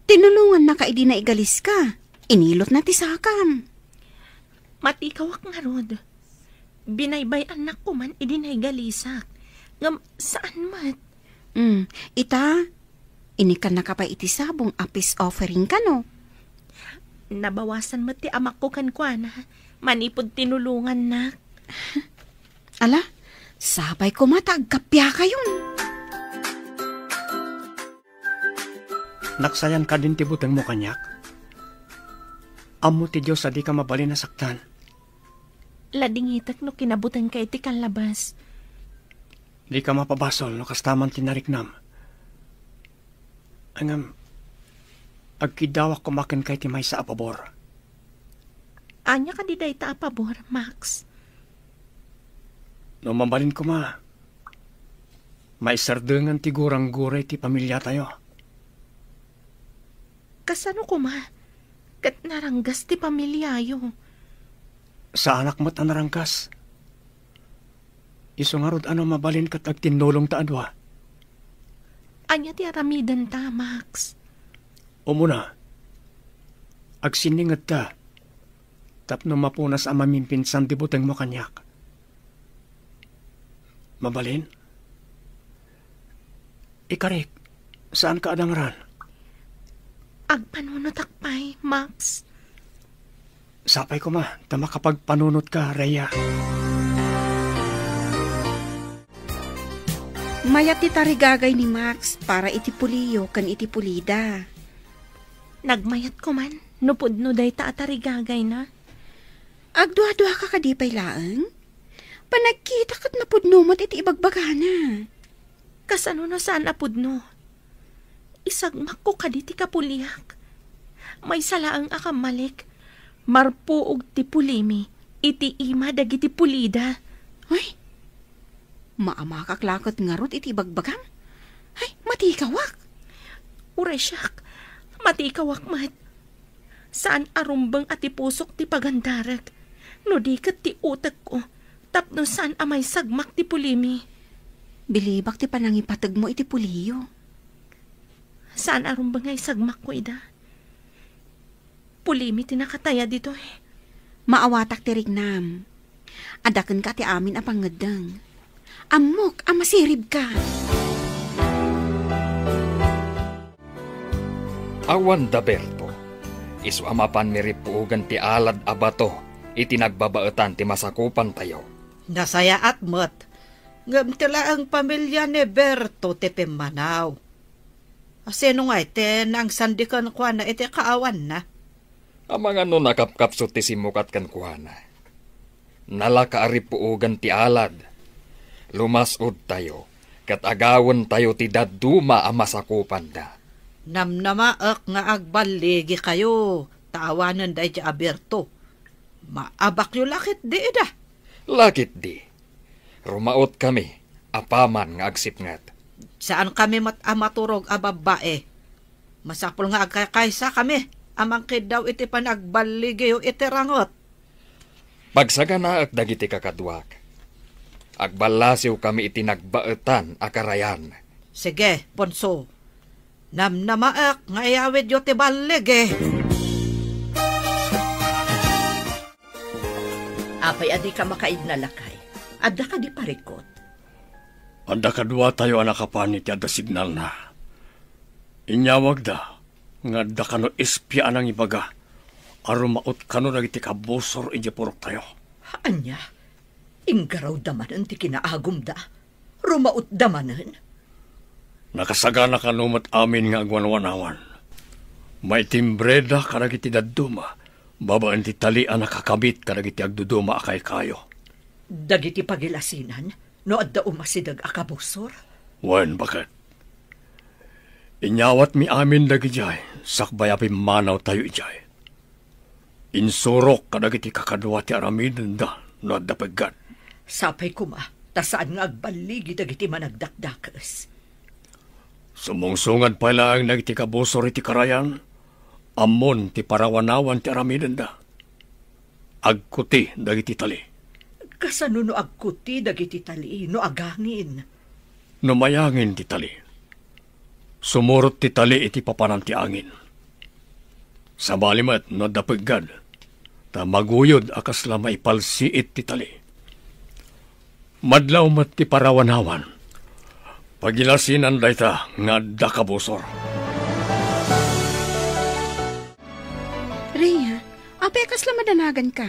Speaker 9: tinulungan na ka idi na igalis ka. Inilot na ti sakam.
Speaker 8: Matikawak nga rod. Binaybay anak ko man idinay galisak. Ngam saan mat?
Speaker 9: Ita, inikan na ka pa iti sabong apis offering ka no?
Speaker 8: Nabawasan mo ti amak ko kankwana. Manipod tinulungan na.
Speaker 9: Ala, sabay ko matagkapya kayon.
Speaker 6: Naksayan ka din ti buteng mo kanyak. Amo ti Diyos adi ka mabalin na saktan.
Speaker 8: Ladingitak no kinabutan ka iti kalabas.
Speaker 6: Di ka mapabasol no kastaman tinariknam. Angam, agkidawak kumakin kay ti may sa apabor.
Speaker 8: Anya ka di day ta apabor, Max.
Speaker 6: No mabalin ko may sardengan ti gurang-guray ti pamilya tayo.
Speaker 8: Kasano ko kat naranggas ti pamilyayo.
Speaker 6: Sa anak mo't anarangkas. Isungarod ano mabalin kat agtinulong ta adwa.
Speaker 8: Anya ti aramidan ta, Max.
Speaker 6: Umuna, agsiningad ta, tapno mapunas ang mamimpinsan ti buteng mo kanyak. Mabalin? Ikarik, saan ka adangran?
Speaker 8: Agpanunot akpay, Max.
Speaker 6: Sapay ko tama kapag panunot ka, Rhea.
Speaker 9: Mayat ti tarigagay ni Max para iti puliyo kan iti pulida.
Speaker 8: Nagmayat ko no pudno day ta atarigagay na.
Speaker 9: Agdua-dua ka kadipay laeng? Panagkita kat napudno mo't iti ibagbagana.
Speaker 8: Kasano na saan apudno? Isagmak ko kaditi kapuliyak. May salaang akamalik. Marpuog ti pulimi. Iti ima dagiti pulida.
Speaker 9: Ay, maamakaklakot ngarot iti bagbagang? Ay, matikawak.
Speaker 8: Uresyak, matikawak mat. Saan arumbang ati pusok ti pagandarak? No di kat ti utak ko. Tapno saan amay sagmak ti pulimi.
Speaker 9: Bilibak ti panangipatag mo iti puliyo.
Speaker 8: Saan arumbang ay sagmak ko ida? Pulimi ti nakataya dito
Speaker 9: Maawatak ti rignam. Adaken ka ti amin a pangadang. Amok, amasirib ka.
Speaker 4: Awan da Berto, isu amapan miripuugan ti alad abato, iti nagbabaetan ti masakupan tayo.
Speaker 3: Nasaya at mat. Ngam tila ang pamilya ni Berto ti Pimanaw. Asino nga iti nang sandikan kwa na iti kaawan na.
Speaker 4: Amang ano nakapkapsot ti simukat kan kuhana. Nalakaaripuugan ti alad. Lumasod tayo, kat agawon tayo ti daduma ang masakupan da.
Speaker 3: Namnamaak nga agbaligi kayo, taawanan da iti Berto. Maabak yu lakit di ida.
Speaker 4: Lakit di. Rumaot kami, apaman nga agsipngat.
Speaker 3: Saan kami amaturog a babae? Masapul nga agkakaysa kami. Amangkid daw iti panagbaligi yu iti rangot.
Speaker 4: Pagsagana at dagiti kakadwak. Agbalasiw kami iti nagbaetan akarayan.
Speaker 3: Sige, Ponso. Namnamaak nga iyawid yu ti baligi.
Speaker 5: Apay adi ka makaid na lakay. Adda ka di parikot.
Speaker 6: Adda kadwa tayo anakapan iti adda signal na. Inyawag da. Nga da kano espya anang ibaga. Arumaot kano nagiti kabusor iti purok tayo.
Speaker 5: Anya? Inggaraw damanan ti kinaagum da. Rumaot damanan.
Speaker 6: Nakasagana kanumat amin nga agwanwanawan. May timbreda karagiti daduma. Babaan ti talian nakakabit karagiti agduduma akay kayo.
Speaker 5: Dagiti pagilasinan? No adda umasidag akabusor?
Speaker 6: Wan, bakit? Inyawat mi amin dagi jay, sakbay api manaw tayo ijay. Insurok kadagiti kakadwa ti aramiden da, no adda paggan.
Speaker 5: Sapay kuma, tasaan nga agbaligi dagiti managdakdakas.
Speaker 6: Sumungsungad pa lang nagiti kabusor iti karayan, amon ti parawanawan ti aramiden da. Agkuti dagiti tali.
Speaker 5: Kasano no agkuti dagiti tali, no agangin?
Speaker 6: No mayangin ti tali. Sumurot ti tali iti papanan ti angin. Sa balimat no dapagad, ta maguyod akas la maipalsiit ti tali. Madlaw mat ti parawanawan, pagilasinan dayta nga dakabusor.
Speaker 9: Rhea, apay akas la madanagan ka.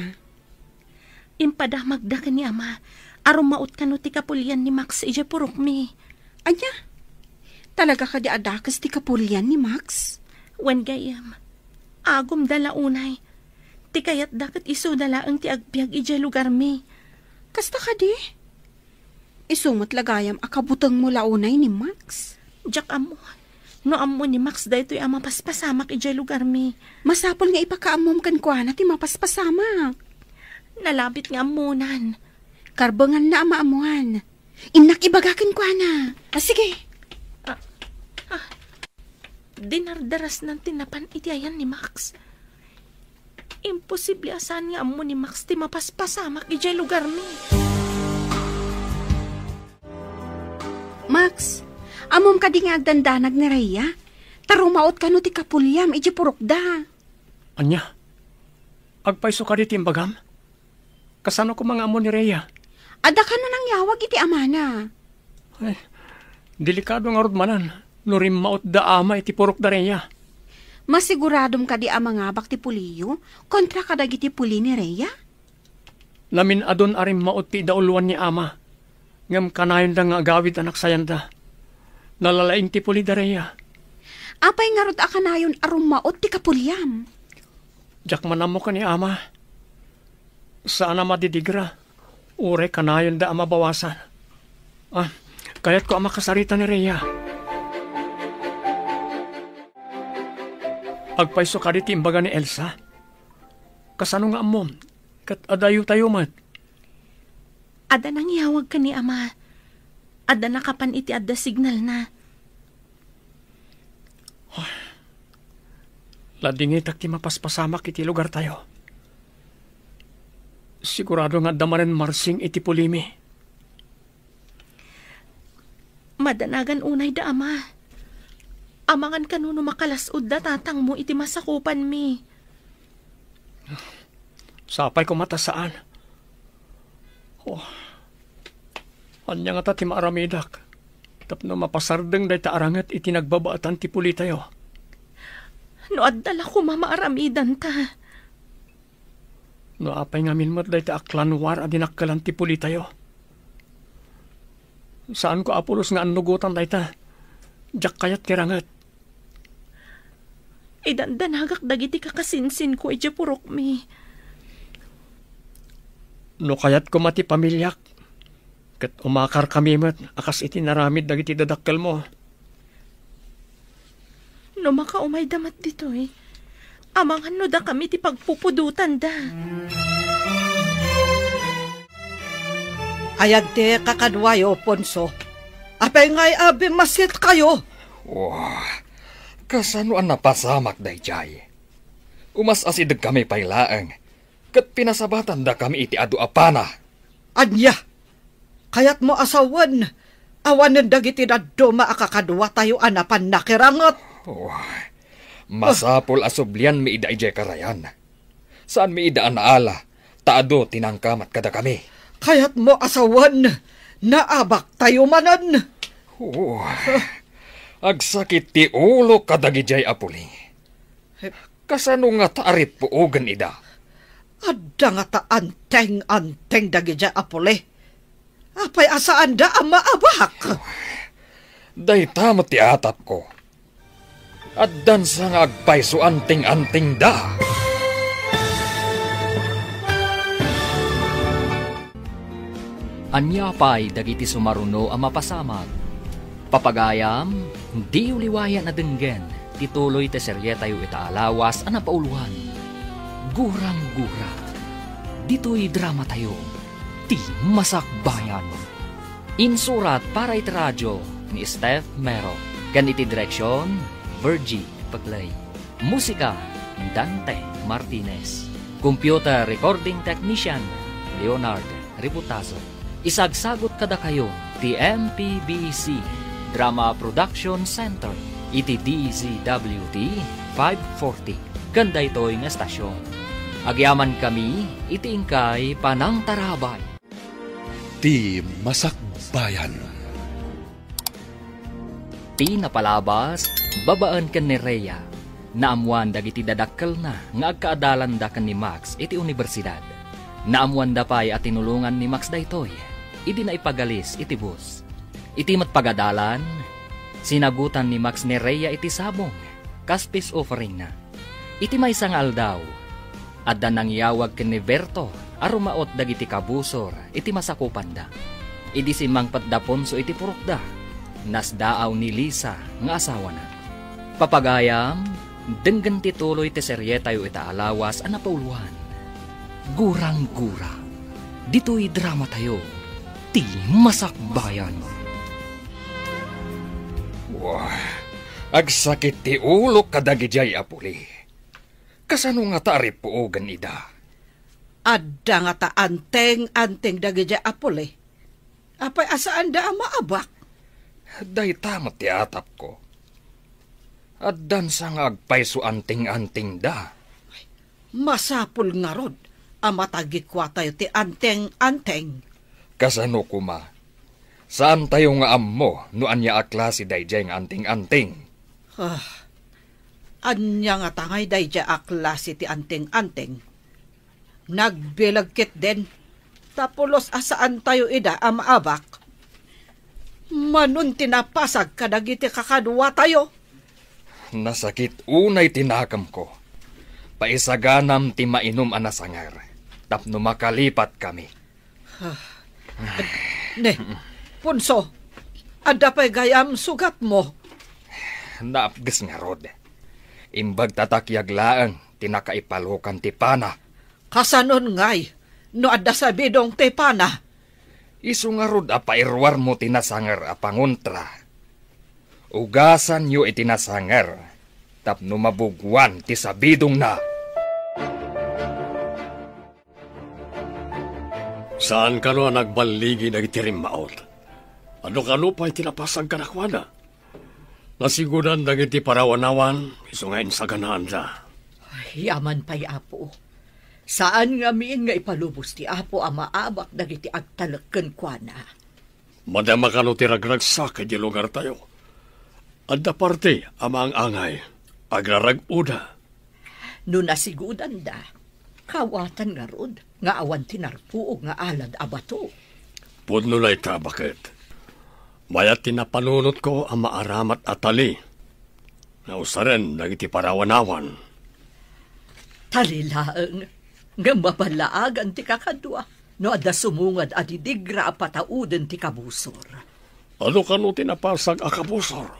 Speaker 8: Impadamag da ka ni ama. Arumaot ka no ti kapulyan ni Max ija purok mi.
Speaker 9: Anya? Talaga ka di adakas ti kapulyan ni Max?
Speaker 8: Wen gayam. Agom dala unay. Ti kayat dakat iso dalaang ti agbyag ijay lugar mi.
Speaker 9: Kasta ka di? Isumot lagayam akabutang mo launay ni Max.
Speaker 8: Jak amo. No amo ni Max daytoy ang mapaspasamak ijay lugar mi.
Speaker 9: Masapol nga ipakaamom kan kwa na ti mapaspasamak.
Speaker 8: Nalabit nga amunan.
Speaker 9: Karbangan na amaamuan. Inak ibagakin kwa na. Sige.
Speaker 8: Dinardaras ng tinapan itiayan ni Max. Imposible asan nga amo ni Max ti mapaspasamak ijay lugar mi.
Speaker 9: Max, amom ka di nga agdandanag ni Rhea. Tarumaot ka no ti kapulyam ijay purukda.
Speaker 6: Anya, agpaiso ka di timbagam? Kasano ko mga amo ni Rhea?
Speaker 9: Ada ka na nang yawag iti amana.
Speaker 6: Ay, delikado nga rodmanan. Nurim maot da ama iti purok da Rhea.
Speaker 9: Masiguradom ka di ama nga bak ti puliyo kontra kadag iti puli ni Rhea?
Speaker 6: Lamin adon arim maot ti dauluan ni ama. Ngam kanayon da nga agawid anak sayan da. Nalalaing ti puli da Rhea.
Speaker 9: Apay nga rod akanayon arum maot ti kapulyam.
Speaker 6: Jak manamo ka ni ama. Saan na madidigra? Ure kanayon da ama bawasan. Kaya't ko ama kasarita ni Rhea. Agpaiso ka di timbaga ni Elsa. Kasano nga amom? Kat adayo tayo mat.
Speaker 8: Ada nang yawag ka ni ama. Ada nakapan iti adda signal na.
Speaker 6: Ladingitak ti mapaspasamak iti lugar tayo. Sigurado nga damanen marsing iti pulimi.
Speaker 8: Madanagan unay da ama. Amangan kanuno makalasod da tatang mo iti masakupan mi.
Speaker 6: Sapay ko matasaan. Anya nga ta ti maaramidak. Tapno mapasardeng day ta arangat iti nagbabaatan ti puli tayo.
Speaker 8: No addala ko mamaaramidan ta.
Speaker 6: No apay nga minmat day ta aklanwar adinakkalan ti puli tayo. Saan ko apulos nga anugutan day ta? Jak kayat kirangat.
Speaker 8: Idandanagak dagiti kakasinsin ko iti purok mi.
Speaker 6: No kayat ko mati pamilyak. Kat umakar kami mat, akas iti naramid dagiti dadakkel mo.
Speaker 8: No makaumay damat dito eh. Amangan no da kami ti pagpupudutan da.
Speaker 3: Ayag te kakadwayo, Ponso. Apay nga'y abi masit kayo.
Speaker 4: Kasano ang napasamak day jay? Umas asidag kami pailaang. Kat pinasabatan da kami iti adu apana.
Speaker 3: Anya, kayat mo asawan. Awanan dagiti na duma akakadwa tayo anapan nakirangot.
Speaker 4: Masapol asublian mi ida ijay karayan. Saan mi ida anaala, taado tinangkamat kada kami.
Speaker 3: Kayat mo asawan, naabak tayo manan.
Speaker 4: Agsakit ti ulo kadagijay apuli. Kasano nga taarit puugan ida?
Speaker 3: Adda nga ta anteng dagijay apuli. Apay asaan da ang maabak?
Speaker 4: Day tamo ti atap ko. Addan sa nga agpaiso anting-anting da.
Speaker 2: Anyapay dagiti sumaruno ang mapasamag. Papagayam, di uliwayan na denggen, tituloy te serye tayo itaalawas ang napauluhan. Gurang-gura, dito'y drama tayo, ti masakbayan. Insurat para iti radyo ni Steph Mero, ganiti direksyon, Virgie Paglay. Musika, Dante Martinez. Computer recording technician, Leonard Ributazo. Isagsagot kada kayo, ti MPBC Drama Production Center, iti DZWT 540. Ganda ito'y nga estasyon. Agyaman kami, iti ingkay Panang Tarabay.
Speaker 1: Ti Masakbayan.
Speaker 2: Ti napalabas, babaan kan ni Rhea. Naamuan dagiti dadakkel na nga agkaadalan da kan ni Max iti universidad. Naamuan da pa'y at tinulungan ni Max daytoy. Idi na ipagalis iti bus. Iti matpagadalan, sinagutan ni Max ni Rhea iti sabong, kaspis offering na. Iti may sangal daw, Adda nang yawag ken ni Berto, arumaot dagiti kabusor, iti masakupan da. Idi si Mang Patdaponso iti purokda, nasdaaw ni Lisa nga asawa na. Papagayam, denggan tituloy ti serye tayo ita alawas a napauluan. Gurang-gura, dito'y drama tayo, ti Masakbayan.
Speaker 4: Wah, agsakit ti ulo kadagijay apuli. Kasano nga taari puogan ida?
Speaker 3: Adda nga ta anteng dagiti apole. Apay asaan da ang maabak?
Speaker 4: Day tamat ti atap ko. Addan sa nga agpayso anting-anting da.
Speaker 3: Masapul nga rod, ang matagikwa tayo ti anteng-anteng.
Speaker 4: Kasano kuma? Saan tayo nga ammo no anya aklase dayjay nga anting-anting?
Speaker 3: Anya nga tangay dayjay aklase ti anteng-anteng. Nagbilagkit din, tapulos asaan tayo ida ang maabak. Manun tinapasag kadagiti kakadwa tayo.
Speaker 4: Nasakit unay tinakam ko. Paisaganam ti mainom anasangar. Tapno makalipat kami.
Speaker 3: Ne, Punso, adda pa'y gayam sugat mo.
Speaker 4: Naapgas nga rod. Imbag tatakyag laang tinakaipalukan ti pana.
Speaker 3: Kasanon ngay, no adda sa bidong ti pana.
Speaker 4: Isu nga rod apairwar mo tinasangar apangontra. Ugasan yu itinasangar. Tapno mabugwan ti sabidong na.
Speaker 6: Saan ka no nagbaligi nagitirim maot? Ano ka no pa'y tinapasang kanakwana? Nasigudan dagiti parawanawan, iso ngayon sa ganahan da.
Speaker 5: Yaman pa'y apo. Saan nga miin nga ipalubos ti apo ang maabak dagiti agtalagken kwa na?
Speaker 6: Madama ka no tiragragsak di lugar tayo. Adda parte amang angay, agrarag-uda.
Speaker 5: No nasigudan da, kawatan nga rod, nga awan tinarpuog nga alad abato.
Speaker 6: Pudno na ita, bakit? Mayat tinapanunot ko ang maaramat at tali. Nausaren, nagiti parawanawan.
Speaker 5: Talilaang, nga mabalaagan ti kakadwa, no adda sumungad adidigra a patauden ti kabusor.
Speaker 6: Ano ka no tinapasag a kabusor?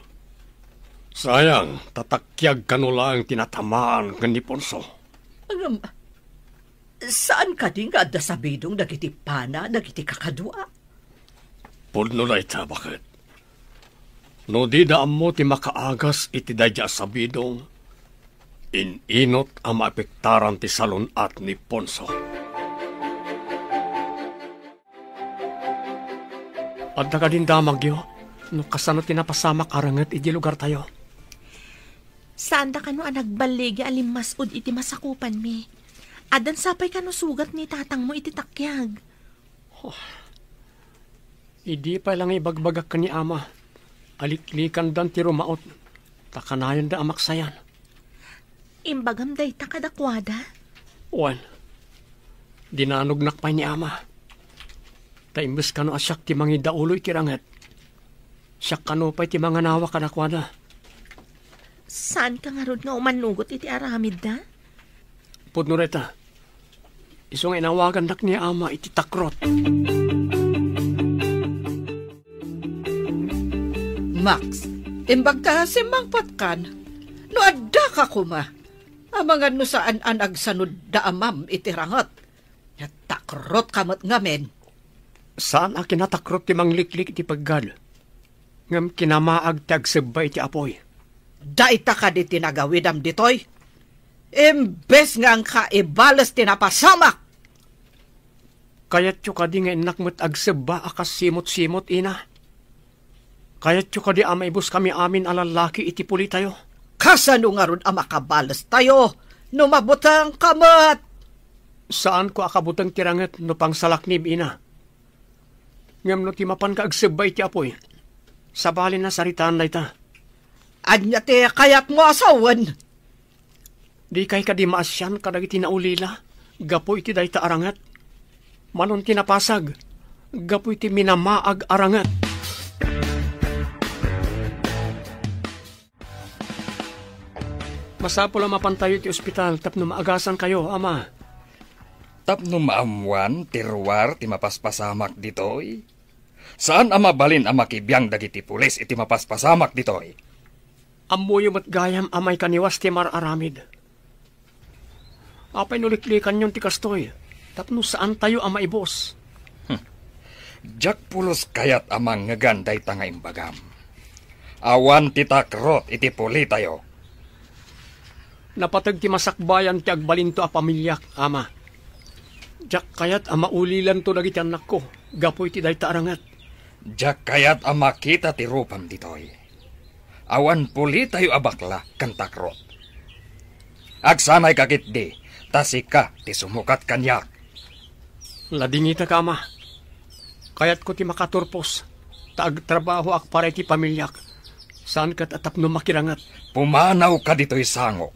Speaker 6: Sayang, tatakyag ka no lang tinatamaan kan ni Ponso.
Speaker 5: Saan ka din nga adda sabidong dagiti pana, dagiti kakadwa?
Speaker 6: Pudno na ita, bakit? No di daam mo ti makaagas iti dadya sabidong, ininot ang maapektaran ti salon at ni Ponso. Adda ka din damag yo, no kasano tinapasamak aranget iti lugar tayo.
Speaker 8: Saan da ka no nagbaligi alimasud iti masakupan mi? Adan sapay ka no sugat ni tatang mo iti takyag.
Speaker 6: Idi pa lang ibagbagak ka ni ama. Aliklikan dan ti rumaot. Takanayan da amaksayan.
Speaker 8: Imbagam day ta kadakwada?
Speaker 6: Wan, dinanugnak pa ni ama. Taimbes ka no asyak ti mangi dauloy kiranget. Siyak ka no pa'y ti mga nawa kadakwada.
Speaker 8: Saan ka nga rod nga umanugot iti aramid da?
Speaker 6: Pudno reta, isong inawagan nak ni ama iti takrot.
Speaker 3: Max, imbag ka si Mang Patkan, no adda ka kuma. Amangan no saan an agsanod da amam iti rangot. Takrot kamot ngamen.
Speaker 6: Saan a kinatakrot ti mangliklik iti paggal? Ngam kinamaag ti agsabay ti apoy.
Speaker 3: Daita ka di tinagawidam ditoy. Imbes nga ang kaibalas tinapasamak.
Speaker 6: Kayat yu ka di nga inakmat agsaba akas simot-simot ina. Kayat yu ka di amaibus kami amin alalaki iti puli tayo.
Speaker 3: Kasano nga ron ang makabalas tayo, no mabutang kamat.
Speaker 6: Saan ko akabutang tiranget no pang salaknib ina? Ngam no timapan ka agsabay ti apoy. Sabali na saritaan na ita.
Speaker 3: Anya ti kayat mo asawan.
Speaker 6: Di kay ka di maasyan kadag iti naulila. Gapoy ti dayta arangat. Manon tinapasag. Gapoy ti minamaag arangat. Masapol ang mapantayo ti ospital tapno maagasan kayo, ama.
Speaker 4: Tapno maamuan, tiruar, ti mapaspasamak ditoy. Saan ama balin ang makibiyang dagiti pulis iti mapaspasamak ditoy?
Speaker 6: Amuyo mat gayam amay kaniwas ti mararamid. Apay nuliklikan yon ti kastoy. Tapno saan tayo ang maibos?
Speaker 4: Jak pulos kayat amang ngaganday tanga imbagam. Awan ti takrot iti puli tayo.
Speaker 6: Napatag ti masakbayan ti agbalinto a pamilyak, ama. Jak kayat ang maulilan to dagiti anak ko. Gapoy ti dayta arangat.
Speaker 4: Jak kayat ang makita ti rupam ditoy. Awan puli tayo abakla kan takrot. Agsanay kakit di, tasika ti sumukat kanyak.
Speaker 6: Ladingita ka, ama. Kayat ko ti makaturpos. Taagtrabaho ak para ti pamilyak. Saan kat atap no makirangat?
Speaker 4: Pumanaw ka dito'y sangok.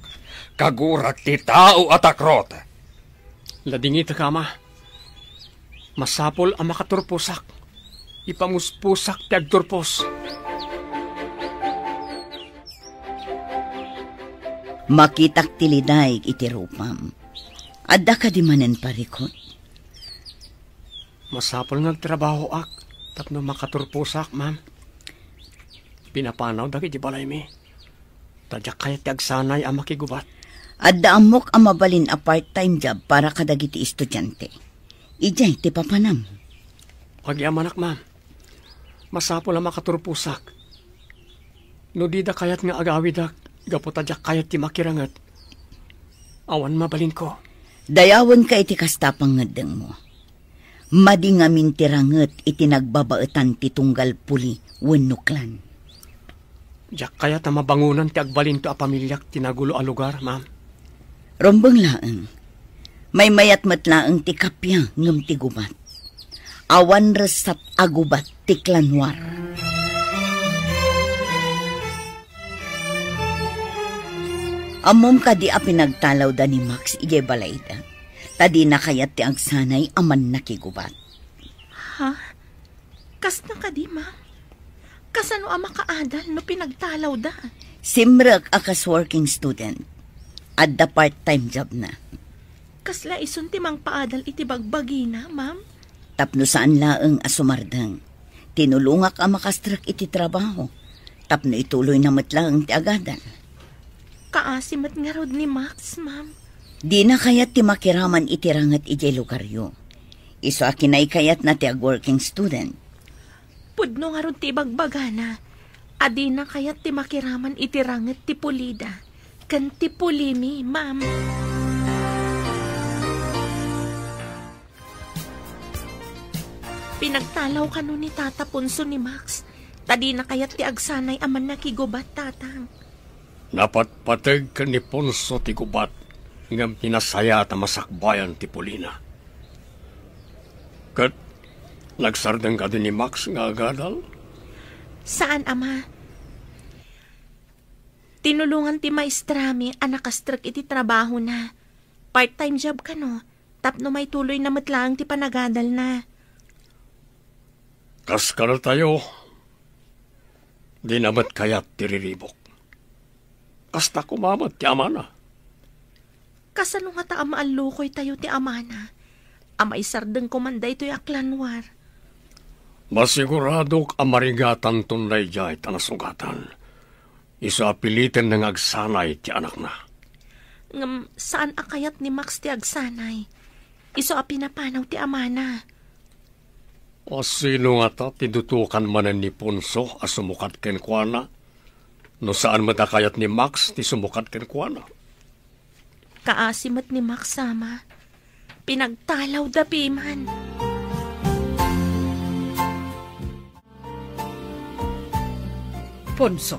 Speaker 4: Kagurak ti tao at akrot.
Speaker 6: Ladingita ka, ama. Masapol ang makaturposak. Ipamuspusak ti agturpos.
Speaker 7: Makitak tiliday iti rupam. Adda ka di manen parikot.
Speaker 6: Masapol nagtrabaho ak. Tapno makaturposak, ma'am. Pinapanaw dagiti balay mi. Tadyak kaya ti agsanay ang makigubat.
Speaker 7: Adda amok ang mabalin a part-time job para kadagiti estudyante. Ijay ti papanam.
Speaker 6: Pagyamanak, ma'am. Masapol ang makaturposak. No di da kayat nga agawidak. Gapo tadyak kayat ti makirangat. Awan mabalin ko.
Speaker 7: Dayawan ka iti kastapang ngedeng mo. Madi nga mintiranget iti nagbabaetan ti tunggal puli wenuklan.
Speaker 6: Diyak kaya ta mabangunan ti agbalinto a pamilyak tinagulo a lugar, ma'am.
Speaker 7: Rombeng laeng. May mayat matlaeng ti kapya ngem ti gubat. Awan resat agubat ti klanwar. Amom kadi a pinagtalaw da ni Max ije balayda. Tadi na kayat ti agsanay aman nakigubat.
Speaker 8: Ha? Kas na ka di, ma'am? Kasano ang makaadal no pinagtalaw da?
Speaker 7: Simrek akas working student. Adda part-time job na.
Speaker 8: Kasla isun ti mang paadal iti bagbagi na, ma'am?
Speaker 7: Tapno saan laeng asumardang. Tinulungak ang makastrak iti trabaho. Tapno ituloy na matlaeng ti agadan.
Speaker 8: Kaasimat nga rod ni Max, ma'am.
Speaker 7: Di na kayat ti makiraman itirangat iti lugaryo. Iso akinay kayat na ti ag-working student.
Speaker 8: Pudno nga rod ti bagbagana. Adi na kayat ti makiraman itirangat ti pulida. Kan ti pulimi, ma'am. Pinagtalaw ka nun ni Tata Punso ni Max. Tadi na kayat ti agsanay aman nakigubat, tatang.
Speaker 6: Napatpateg ka ni Ponso ti gubat ngam pinasaya at masakbayan ti Polina. Kat nagsardeng ka din ni Max nga agadal?
Speaker 8: Saan, ama? Tinulungan ti maestrami ang nakastrak iti trabaho na. Part-time job ka no. Tapno may tuloy na matlaang ti panagadal na.
Speaker 6: Kaskal tayo. Di namat kayat tiriribok. Kasta kumamat ti amana.
Speaker 8: Kasano nga ta amaalukoy tayo ti amana. Amay sardeng kumanday to'y aklanwar.
Speaker 6: Masiguradok amarigatan tunay jay tanasugatan. Isa pilitin ng agsanay ti anak na.
Speaker 8: Ngam saan akayat ni Max ti agsanay? Iso a pinapanaw ti amana.
Speaker 6: O sino nga ta tidutukan manan ni Ponso a sumukat ken kuana? No saan matakayat ni Max ti sumukat ken kuana?
Speaker 8: Kaasimat ni Max sama. Pinagtalaw da piman.
Speaker 3: Ponso,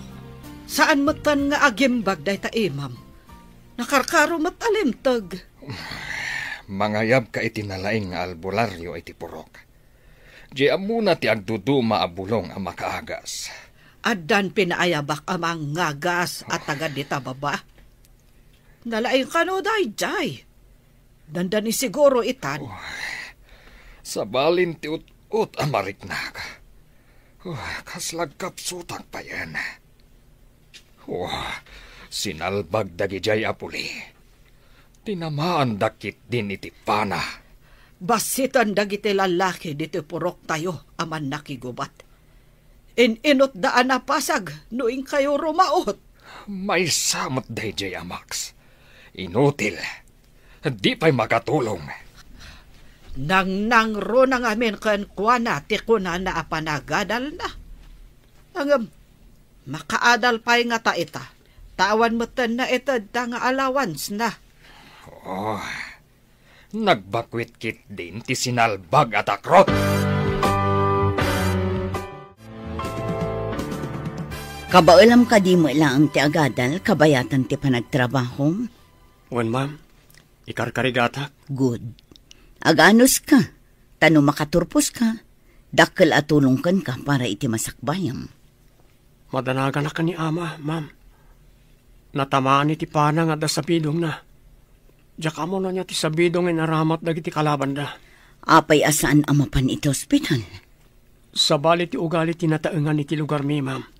Speaker 3: saan matan nga agimbag day ta imam? Nakarkaro mat alimtag.
Speaker 4: Mangayab ka itinalaing nga albularyo iti purok. Di amuna ti agduduma abulong ang makaagas.
Speaker 3: Addan pinaayabak amang ngagas at taga dita baba. Nalaing kano day jay. Dandani siguro itan.
Speaker 4: Sa balin ti ut amariknag. Kaslag kapsutang pa yan. Sinalbag dagijay apuli. Tinamaan dakit din iti pana.
Speaker 3: Basitan dagiti lalaki dito purok tayo aman nakigubat. Inot daan na pasag noing kayo rumaot.
Speaker 4: May samot dayjay Amax. Inutil. Di pa'y makatulong.
Speaker 3: Nang ro nang amin kan kuana ti kuna na apanagadal na. Angam, makaadal pa'y nga ta ita. Tawan mo na ita da nga allowance na.
Speaker 4: Oh, nagbakwit kit din ti sinalbag at akrot.
Speaker 7: Kabaulam ka di mo lang ti agadal, kabayatan ti panagtrabaho.
Speaker 6: Wan, ma'am. Ikarkarigatak.
Speaker 7: Good. Aganos ka, tano makaturpos ka, dakkel atulungkan ka para iti masakbayam.
Speaker 6: Madanagan na ka ni ama, ma'am. Natamaan iti pana nga da sa bidong na. Diyak mo na niya ti sa bidong inaramat dagiti kalaban da.
Speaker 7: Apay asaan amapan iti ospital?
Speaker 6: Sa bali ti ugali tinataengan iti lugar mi, ma'am.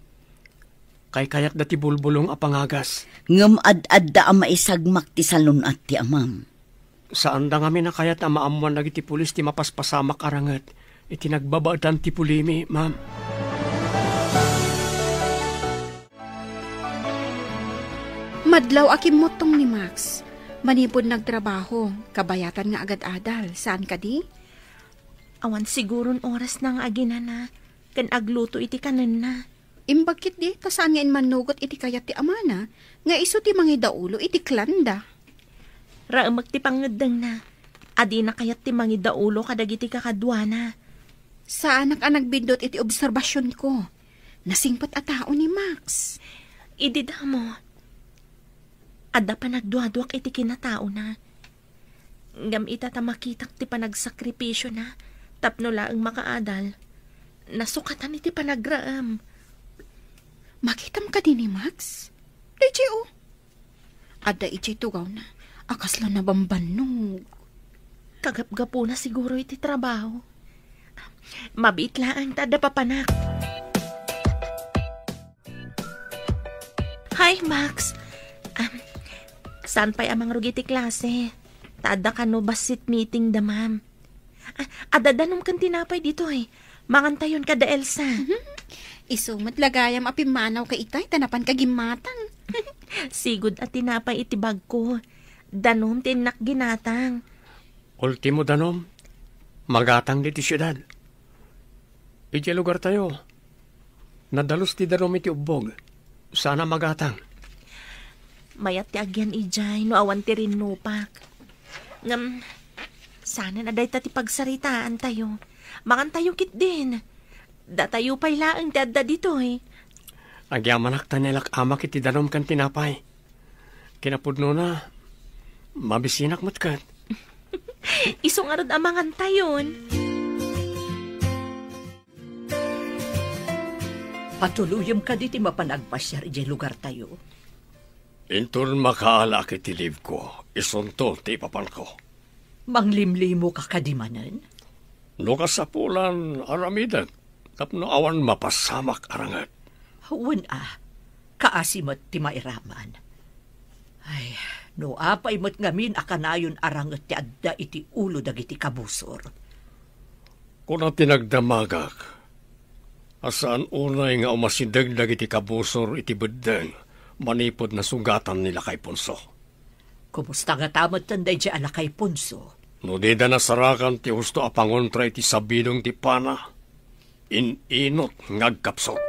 Speaker 6: Kay kayat dati bulbulong apangagas.
Speaker 7: Ngam ad da ama isagmak ti salon at ti amam.
Speaker 6: Saan da kami na kayat amaamuan dagiti pulis ti mapaspasamak arangat. Iti nagbabaadan ti pulimi, ma'am.
Speaker 9: Madlaw akim motong ni Max. Manipod nagtrabaho, kabayatan nga agad-adal. Saan ka di?
Speaker 8: Awan siguron oras na nga agina na. Kan agluto iti kanan na.
Speaker 9: Imbagkit di, kasaan nga inmanugot iti kayat ti amana. Nga iso ti mangidaulo iti klanda.
Speaker 8: Raamag ti pangadang na. Adi na kayat ti mangidaulo kadagiti kakadwana.
Speaker 9: Saan ka nagbindot iti obserbasyon ko? Nasingpat a tao ni Max.
Speaker 8: Idida mo. Adda pa nagduadwak iti kinatao na. Ngam ita ta makitak ti panagsakripisyo na. Tapno laang makaadal. Nasukatan iti panagraam.
Speaker 9: Makitam ka din ni Max? Deji o. Adda iti tugaw na. Akas lang na bambanog.
Speaker 8: Kagap-gapo na siguro iti trabaho. Mabit lang tada papanak. Hi, Max. Saan pa'y amang rugi ti klase? Tada ka no basit meeting da, ma'am. Adadanom kan tinapay dito eh. Mangantayon ka da, Elsa.
Speaker 9: Isumat lagayam apimanaw ka itay, tanapan ka gimatang.
Speaker 8: Sigud at tinapay itibag ko. Danom tinak ginatang.
Speaker 6: Ultimo danom, magatang di ti syudad. Iti lugar tayo. Nadalos ti danom iti ubog. Sana magatang.
Speaker 8: Mayat ti agyan ijay, no awan ti rinupak. Ngam, sana na day ti pagsaritaan tayo. Mangan tayo kit din. Da tayo pa'y laang dadda dito eh.
Speaker 6: Agyamanak tanilak amak iti danom kan tinapay. Kinapudno na, mabisinak matkat.
Speaker 8: Isong arad amangan tayon.
Speaker 5: Patuluyom ka diti mapanagpasyar iti lugar tayo.
Speaker 6: Inton makaala iti liv ko, isunto ti papan ko.
Speaker 5: Manglimlimo ka kadimanan?
Speaker 6: No kasapulan aramidat, tapno awan mapasamak arangat.
Speaker 5: Huwan kaasimot ti mairaman. Ay, no apay mo't ngamin akanayon arangat ti adda iti ulo dagiti kabusor.
Speaker 6: Kuna tinagdamagak, asaan unay nga umasindag dagiti kabusor iti bedeng, manipod na sugatan nila kay Ponso.
Speaker 5: Kumusta nga tamad tanday di ala kay Ponso?
Speaker 6: No di da nasarakan ti husto apangontra iti sabidong ti pana, inot ngagkapsot.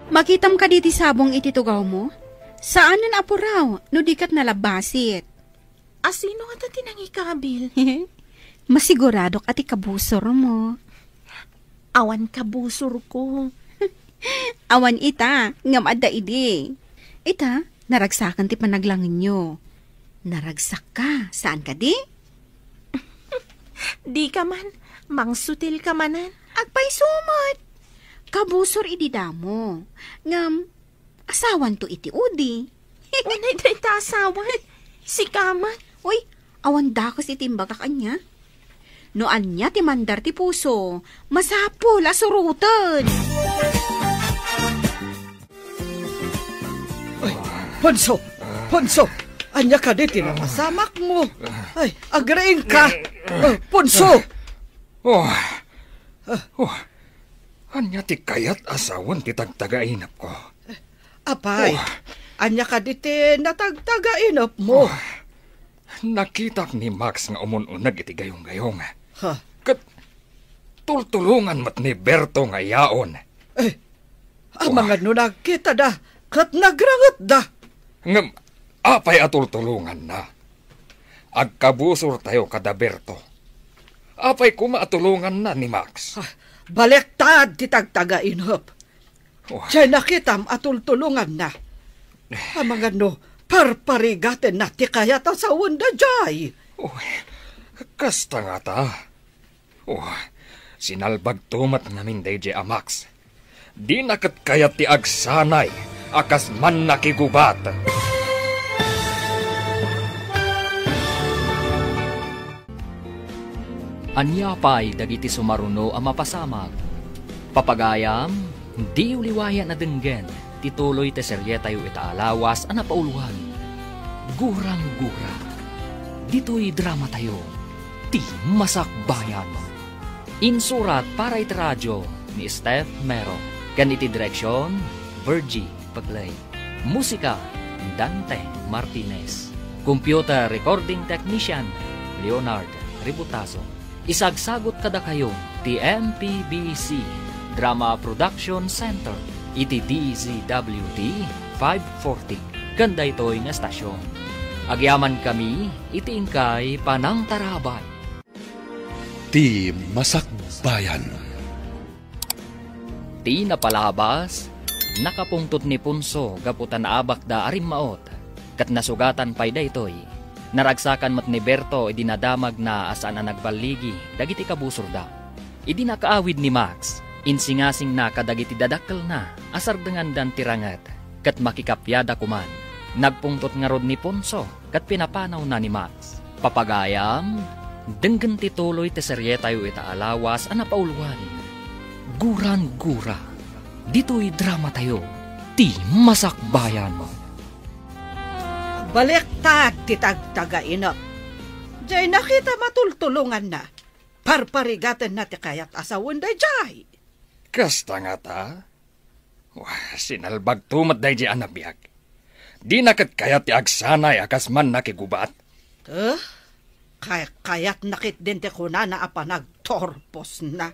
Speaker 9: Makitam ka diti sabong iti tugaw mo? Saan nun apo raw, no dikat nalabasit?
Speaker 8: Asino nga ta tinangikabil?
Speaker 9: Masiguradok ati kabusor mo.
Speaker 8: Awan kabusor ko.
Speaker 9: Awan ita, ngam adda idi. Ita, naragsakan ti panaglangin nyo. Naragsak ka, saan ka di?
Speaker 8: Di ka man, mangsutil ka manan.
Speaker 9: Agpay sumot. Kabusor idi damo. Ngam, asawan to iti udi.
Speaker 8: Unay day ta asawan. Si kaman.
Speaker 9: Uy, awan dakos iti imbaga kanya. Noan niya ti mandar ti puso, masapol asurutan.
Speaker 3: Ponso! Ponso! Anya ka di tinapasamak mo. Ay, agrain ka. Ponso!
Speaker 4: Anya ti kayat asawan ti tagtagainap ko.
Speaker 3: Apay, anya ka di natagtagainap mo.
Speaker 4: Nakita ni Max nga umununag iti gayong-gayong.
Speaker 3: Ha?
Speaker 4: Kat tultulungan mat ni Berto nga yaon.
Speaker 3: Mga nunagkita da, kat nagrangat da.
Speaker 4: Ngam, apay atultulungan na. Agkabusor tayo kada Berto. Apay kumaatulungan na ni Max.
Speaker 3: Balektad ti tagtagainap. Diyan nakitam atultulungan na. Mga parparigaten na ti kayat asawan da jay.
Speaker 4: Kasta nga ta. Sinalbag tumat namin DJ Amax. Di nakat kayat ti agsanay, akas man nakigubat.
Speaker 2: Anya pa'y dagiti sumaruno ang mapasamag. Papagayam, di uliwaya na denggen, tituloy te serye tayo itaalawas ang napauluhan. Gurang-gura. Dito'y drama tayo, ti masakbayan. Insurat para iti radyo ni Steph Mero. Ganiti direksyon, Virgie Paglay. Musika, Dante Martinez. Computer recording technician, Leonard Ributaso. Isagsagot kada kayo, ti MPBC Drama Production Center, iti DZWD 540. Ganda ito'y nga stasyon. Agyaman kami, iti ingkay Panang Tarabay.
Speaker 1: Ti Masakbayan.
Speaker 2: Ti napalabas, nakapungtot ni Punso gaputan na abak da arimmaot, kat nasugatan pa'y da ito'y. Naragsakan mat ni Berto idinadamag na asaan na nagbaligi, dagiti kabusor da. Idinakaawid ni Max, insingasing na kadagiti dadakkel na, asar dengan dan tirangat, kat makikapyada kuman. Nagpungtot nga rod ni Ponso, kat pinapanaw na ni Max. Papagayam, denggen tituloy te serye tayo itaalawas ang napauluan. Guran-gura, dito'y drama tayo, ti masakbayan mo.
Speaker 3: Balektad ti tagtagainap. Jay nakita matultulungan na. Parparigatan na ti kayat asawan da jay.
Speaker 4: Kasta nga ta. Sinalbag tumat da jay anabiyag. Di nakat kayat ti agsanay akas man nakigubat.
Speaker 3: Kayat nakit din ti kuna na apanagtorpos na.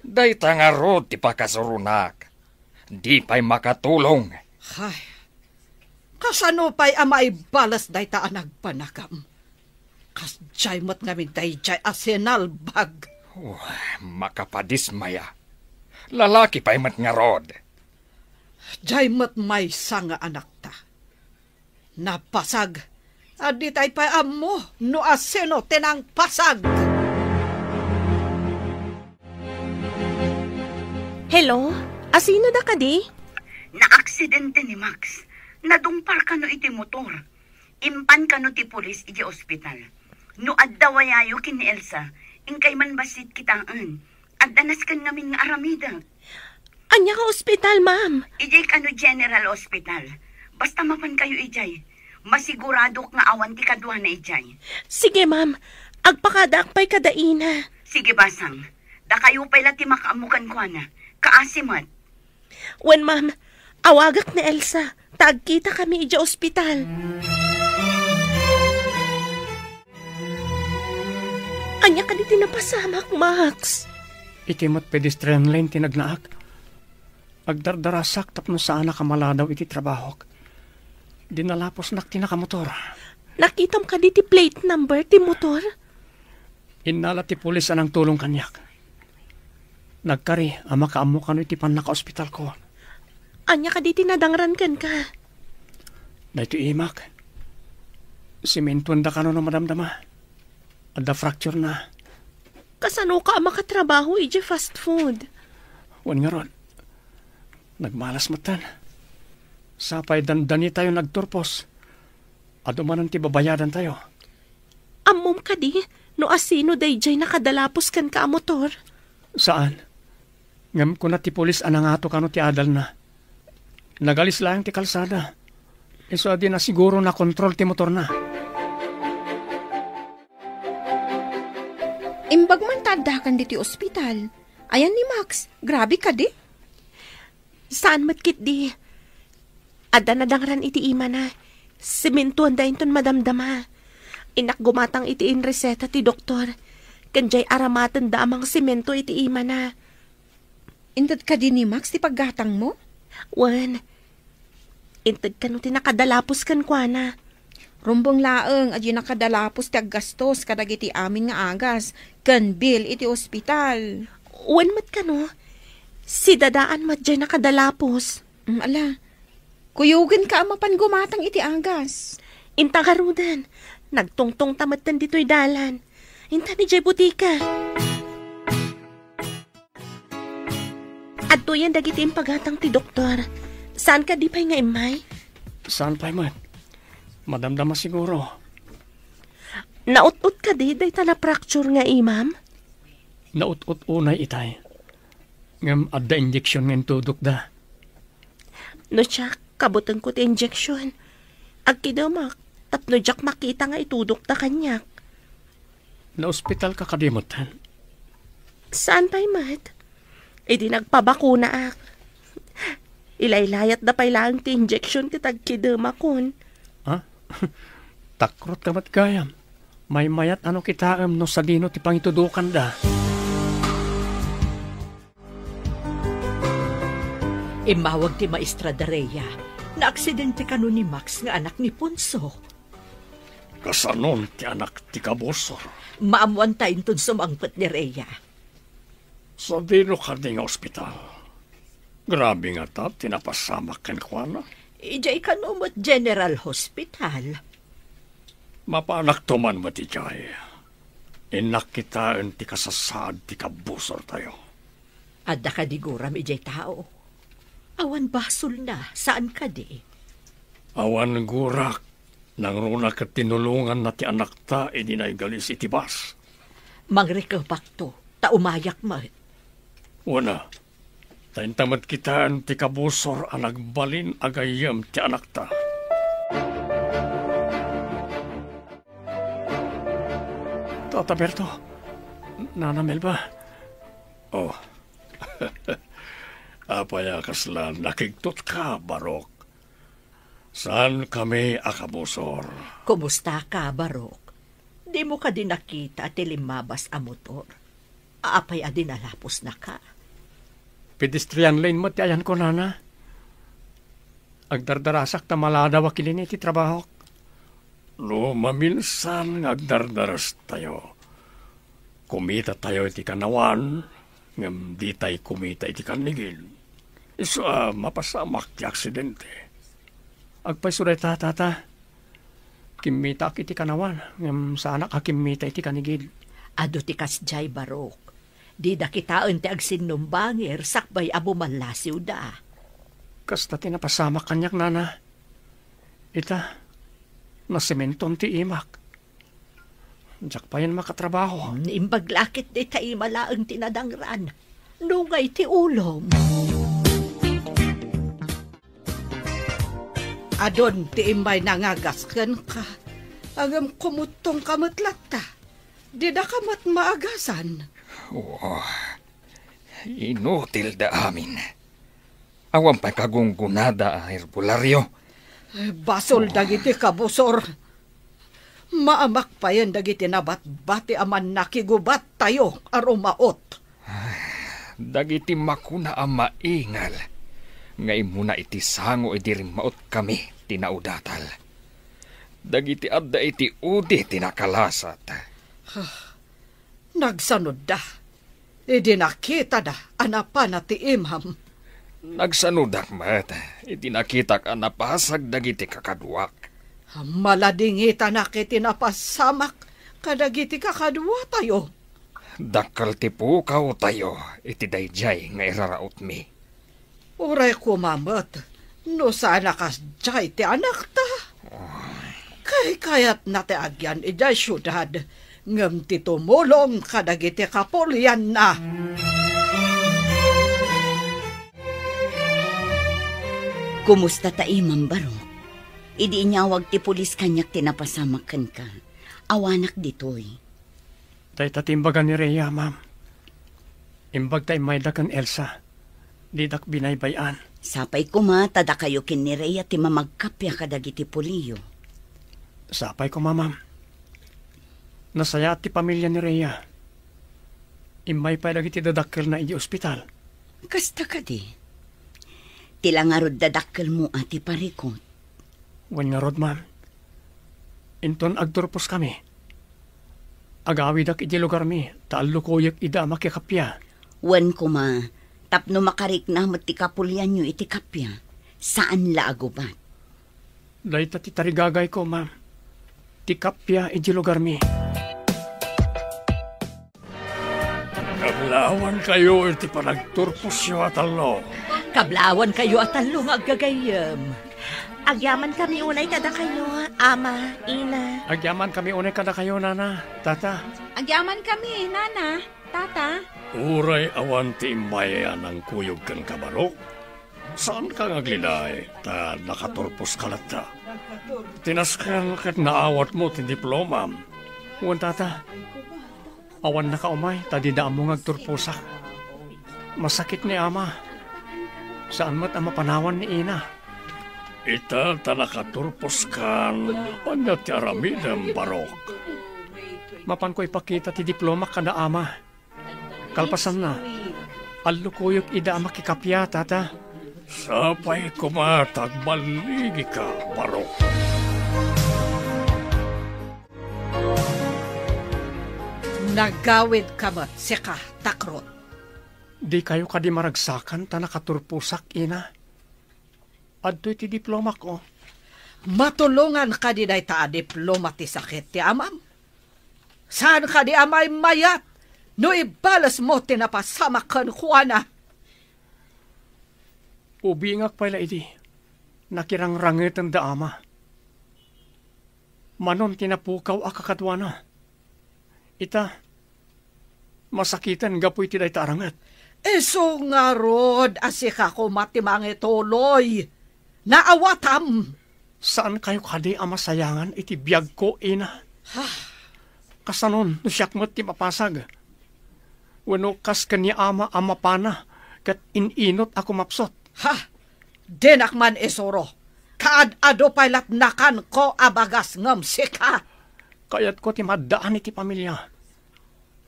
Speaker 4: Day tangarod ti pakasurunak. Di pa'y makatulong.
Speaker 3: Ay, kasano pa'y amay balas day taan nagpanakam. Kas jay mat ngamin day jay asenalbag.
Speaker 4: Makapadismaya. Lalaki pa'y mat nga rod.
Speaker 3: Jay mat may sanga anak ta. Napasag. Adi tay pa'y amo no aseno tenang pasag.
Speaker 8: Hello? Asino da ka di?
Speaker 10: Na-aksidente ni Max. Nadumpar ka no iti motor. Impan ka no ti pulis iti ospital. No addawayayo kin ni Elsa, ingkay man basit kitaan. Addanas kan namin nga aramida.
Speaker 8: Anya ka ospital, ma'am?
Speaker 10: Ijay ka no General Hospital. Basta mapan kayo ijay. Masigurado nga awan ti kadwa na ijay.
Speaker 8: Sige, ma'am. Agpakadak pa'y kadaina.
Speaker 10: Sige, basang. Da kayo pa'y lati makaamukan ko na. Kaasimat.
Speaker 8: Wen, ma'am, awagak ni Elsa. Tagkita kami ija ospital. Anya ka di tinapasamak, Max.
Speaker 6: Iti mat pedestrian lane tinagnaak. Agdardarasak tapno saan nakamaladaw iti trabahok. Dinalapos nak tinakamotor.
Speaker 8: Nakitam ka di ti plate number ti motor?
Speaker 6: Inala ti pulis anang tulong kanyak. Nagkari, ama kaamo kano iti pan naka-ospital ko.
Speaker 8: Anya ka di tinadangran kan ka?
Speaker 6: Na ito imak. Simentuan da kano na madamdama. Ada fracture na.
Speaker 8: Kasano ka makatrabaho iti fast food?
Speaker 6: Wan nga ron. Nagmalas matan. Sapay dandani tayo nagturpos. Adumanan ti babayadan tayo.
Speaker 8: Amom ka di, no asino dayjay nakadalapos kan ka motor?
Speaker 6: Saan? Ngam ko na ti pulis anangato kano ti adal na. Nagalis lang ti kalsada. Iso di na siguro na kontrol ti motor na.
Speaker 9: Imbag man tadakan diti ospital. Ayan ni Max, grabe ka di.
Speaker 8: Saan matkit di? Adda na dangran iti ima na. Simintuan da inton madamdama. Inak gumatang iti in reseta ti doktor. Kanjay aramatan da amang simento iti ima na.
Speaker 9: Intad ka din ni Max ti paggatang mo?
Speaker 8: Wan. Intad ka no tinakadalapos kan kwa na.
Speaker 9: Rumbong laeng, adyo nakadalapos ti aggastos kadag iti amin nga agas. Kan bill iti ospital.
Speaker 8: Wan mat ka no? Si dadaan mat dyan nakadalapos.
Speaker 9: Ala, kuyugin ka amapan gumatang iti agas.
Speaker 8: Inta karudan, nagtungtong tamatan dito'y dalan. Inta ni jay butika. Adto yan dagiti impagatang ti doktor. Saan ka di pa'y nga imay?
Speaker 6: Saan pa'y mat? Madamdama siguro.
Speaker 8: Naut-ut ka di, day na fracture nga imam?
Speaker 6: Naut-ut unay itay. Ngam adda injection ng tudok da.
Speaker 8: No siya, kabutan ko ti injection. Agkidamak, tapno jak makita nga itudok da kanyak.
Speaker 6: Na ospital ka kadimutan.
Speaker 8: Saan pa'y mat? E di nagpabakuna ak. Ilaylayat da pa'y lang ti injection kitag kidamakon.
Speaker 6: Ha? Takrot ka mat gayam. May mayat ano kitaam no sa dino ti pangitudukan da.
Speaker 5: Imawag ti Maestra Dareya na aksidente kano ni Max nga anak ni Punso.
Speaker 6: Kasanon ti anak ti kabusor.
Speaker 5: Maamuan tayo tun sumangpet ni Rhea.
Speaker 6: Sa dino ka di nga ospital. Grabe nga ta, tinapasamak ken kuana.
Speaker 5: Ijay kanumot General Hospital.
Speaker 6: Mapanak tuman mo ti jay. Inak kitaan ti kasasad ti kabusor tayo.
Speaker 5: Adda ka di guram ijay tao. Awan basol na, saan ka di?
Speaker 6: Awan gurak, nang runa ka tinulungan na ti anak ta, idinay galis iti bas.
Speaker 5: Mangrikabak to, ta umayak mat.
Speaker 6: Wana, taintamad kitaan ti kabusor ang nagbalin agayam ti anak ta. Tata Berto, nanamel ba? Oh, apaya kaslan, nakigtot ka, Barok. Saan kami akabusor?
Speaker 5: Kumusta ka, Barok? Di mo ka din nakita at limabas a motor. Aapay a dinalapos na ka.
Speaker 6: Pedestrian lane mo ti ayan ko, nana. Agdardarasak ta malada wakilin iti trabaho. No, maminsan agdardaras tayo. Kumita tayo iti kanawan, ngam di tayo kumita iti kanigil. Iso mapasamak ti aksidente. Agpasuray tata, kimita iti kanawan, ngam sa anak kimita iti kanigil.
Speaker 5: Ado ti kasjay, Barok. Di da kitaan ti agsinumbangir, sakbay abo manlasiw da.
Speaker 6: Kasta tinapasamak kanyak, nana. Ita, nasimenton ti imak. Diyak pa yan makatrabaho.
Speaker 5: Imbaglakit di tayo malaang tinadangran. Nungay ti ulom.
Speaker 3: Adon ti imbay nangagaskan ka. Agam kumutong kamatlat ta. Di da kamat maagasan.
Speaker 4: Oh, inutil da amin. Awan pa kagunggunada a herbularyo.
Speaker 3: Basol dagiti kabusor. Maamak pa yan dagiti nabat-bati aman nakigubat tayo arumaot.
Speaker 4: Dagiti makuna ang maingal. Ngay muna iti sango idiring maot kami tinaudatal. Dagiti adda iti udi tinakalasat.
Speaker 3: Nagsanod da. Idi nakita da anapan na ti imham.
Speaker 4: Nagsanudak mat, iti nakitak anapasag dagiti kakaduak.
Speaker 3: Maladingita na kiti napasamak kadagiti kakadwa tayo.
Speaker 4: Dakal ti pukaw tayo, iti dayjay nga iraraot mi.
Speaker 3: Uray kumamat, no sana kasjay ti anak ta. Kayat na ti agyan ijay syudad, ngam ti tumulong kadagiti kapulyan na.
Speaker 7: Kumusta ta, Imam Barok? Idi inyawag ti pulis kanyak tinapasamakan ka. Awanak ditoy.
Speaker 6: Day tatimbagan ni Rhea, ma'am. Imbag tay may dakan Elsa. Didak binaybayan.
Speaker 7: Sapay kuma, tada kayo kin ni Rhea ti mamagkapya kadagiti puliyo.
Speaker 6: Sapay ko, ma'am. Nasaya ti pamilya ni Rhea. Imay pa dagiti dadakkel na iji ospital.
Speaker 7: Kasta ka di. Tila nga rod dadakkel mo ati parikot.
Speaker 6: Wan nga rod, ma'am. Inton agturpos kami. Agawidak iji lugar mi, taal lukoyak ida makikapya.
Speaker 7: Wan kuma, tapno makarik na ti kapulyan nyo iti kapya. Saan la agubat?
Speaker 6: Day ti tarigagay ko, ma'am. Ti kapya iji lugar mi. Kablawan kayo iti panagturpos yo atalo.
Speaker 5: Kablawan kayo atalo nga agagayam.
Speaker 8: Agyaman kami unay kada kayo, ama, ina.
Speaker 6: Agyaman kami unay kada kayo, nana, tata.
Speaker 9: Agyaman kami, nana, tata.
Speaker 6: Uray awan ti imbayan ang kuyog kan kabarok. Saan ka ngagliday? Ta nakaturpos ka lata. Tinaskan kat naawat mo ti diploma. Uwan tata, awan na kaumay, tadidaan mo ngagturposak. Masakit ni ama. Saan mo't ang mapanawan ni ina? Ita nakaturpos kan, anya ti aramidem barok. Mapan ko ipakita ti diploma kada ama. Kalpasan na, alukuyok ida makikapya, tata. Sapay kumatag maligi ka, barok.
Speaker 3: Nagawid ka mat, sika, takrot.
Speaker 6: Di kayo kadi maragsakan ta nakaturpusak, ina. Adto'y ti diploma ko.
Speaker 3: Matulungan ka di day ta diploma ti sakit ti amam. Saan ka di amay mayat? No ibalas mo tinapasamakan kuana.
Speaker 6: Ubingak pala iti. Nakirangrangit ang daama. Manon tinapukaw akakadwana. Ita, masakitan gapoy ti day tarangat.
Speaker 3: Eso nga rod, asika ko matimangi tuloy. Naawatam.
Speaker 6: Saan kayo kadi amasayangan iti biyag ko, ina? Kasanon, no siyak mo't ti mapasag. Wano kas kanya ama pana, kat ininot ako mapsot.
Speaker 3: Ha! Denak man esoro. Kaad-ado pailat nakan ko abagas ngam sika.
Speaker 6: Kayat ko ti maddaan iti pamilya.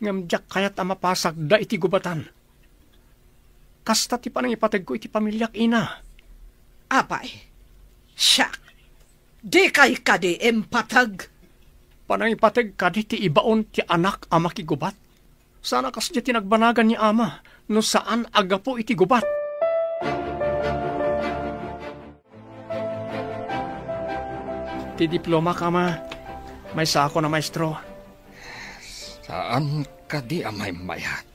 Speaker 6: Ngam jak kayat amapasag da iti gubatan. Kasta ti panangipatag ko iti pamilyak, ina.
Speaker 3: Apay, siyak, di kay kadi empatag.
Speaker 6: Panangipatag kadi ti ibaon ti anak ama kigubat. Sana kas di tinagbanagan ni ama, no saan agapo iti gubat. Ti diploma ka, ma. May sako na maestro.
Speaker 4: Saan kadi amay mayat?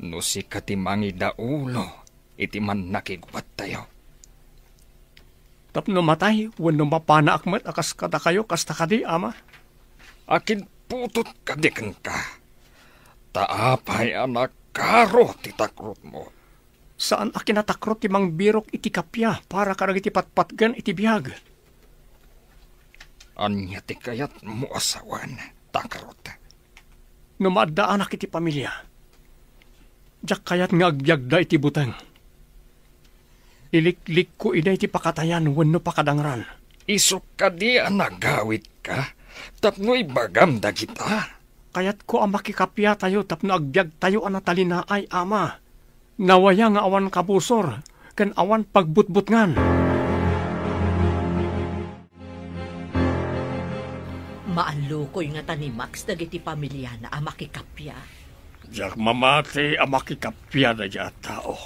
Speaker 4: No si katimangi daulo, iti man nakigubat tayo.
Speaker 6: Tapno matay, wano mapana akmet akas kada kayo, kasta kadi, ama.
Speaker 4: Akin putot kadikan ka. Taapay anak karo titakrot mo.
Speaker 6: Saan akin natakrot ti mang birok iti kapya para karag iti patpatgan iti biyag?
Speaker 4: Anya ti kayat mo asawan, takrot.
Speaker 6: Numadda anak iti pamilya. Diyak kayat nga agbyag da iti butang. Iliklik ko ina iti pakatayan wano pakadangran.
Speaker 4: Isok ka di nagawit ka, tapno ibagam da kita.
Speaker 6: Kayat ko ang makikapya tayo tapno agbyag tayo anatalina ay ama. Nawaya nga awan kabusor, kan awan pagbutbutngan.
Speaker 5: Maalukoy nga ta ni Max dagiti pamilya na ang makikapya.
Speaker 6: Diyak mamati ang makikapya na diya tao.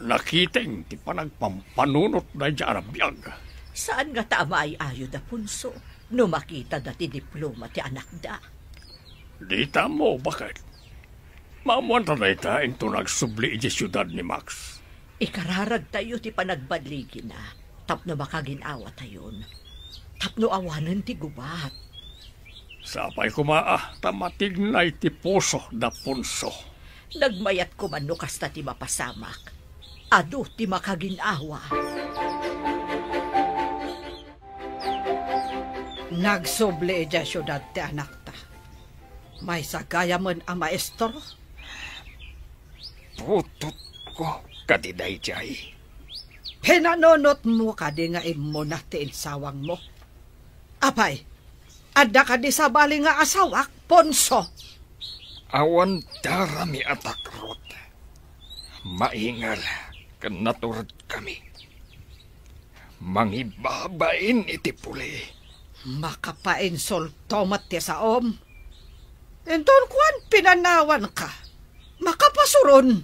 Speaker 6: Nakiteng ti panagpampanunot na diya arabiyag.
Speaker 5: Saan nga tama ay ayo da punso? No makita da ti diploma ti anak da.
Speaker 6: Di tamo, bakit? Maamuan ta na ita into nagsubli iti syudad ni Max.
Speaker 5: Ikararag tayo ti panagbadligi na. Tapno makaginawa tayon. Tapno awanan ti gubat.
Speaker 6: Sapay kumaa, tamatig na iti puso da punso.
Speaker 5: Nagmayat ko man no kasta ti mapasamak. Ado ti makaginawa.
Speaker 3: Nagsubli dya syudad ti anak ta. May sagaya man ang maestro.
Speaker 4: Putot ko, kadiday jay.
Speaker 3: Pinanonot mo ka di nga imo na ti insawang mo. Apay, adda ka di sa bali nga asawak, Ponso.
Speaker 4: Awan darami atakrot. Maingal, kanaturad kami. Mangibabain iti puli.
Speaker 3: Makapainsulto mat ti saom. Enton kuan pinanawan ka. Makapasuron.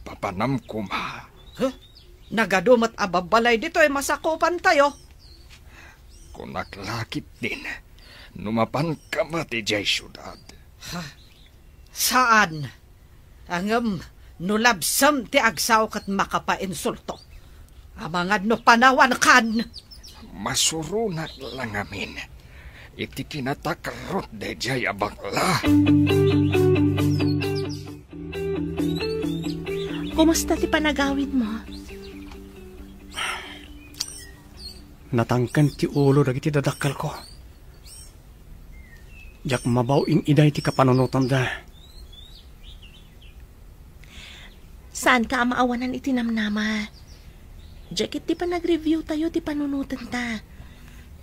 Speaker 4: Papanam ko ma.
Speaker 3: Huh? Nagadumat ababalay dito ay masakupan tayo.
Speaker 4: Kunaklakit din. Numapan ka mati jay syudad.
Speaker 3: Ha? Saan? Angam, nulabsam ti agsaw kat makapainsulto. Amangad no panawan kan.
Speaker 4: Masuruna lang amin. Iti kinatakarot de jay abakla.
Speaker 8: Kumusta ti panagawid mo?
Speaker 6: Natangkan ti ulo dagiti dadakkel ko. Jak mabaw ing iday ti kapanunutan da.
Speaker 8: Saan ka maawanan iti namnama? Jakit ti pa nag-review tayo ti panunutan ta.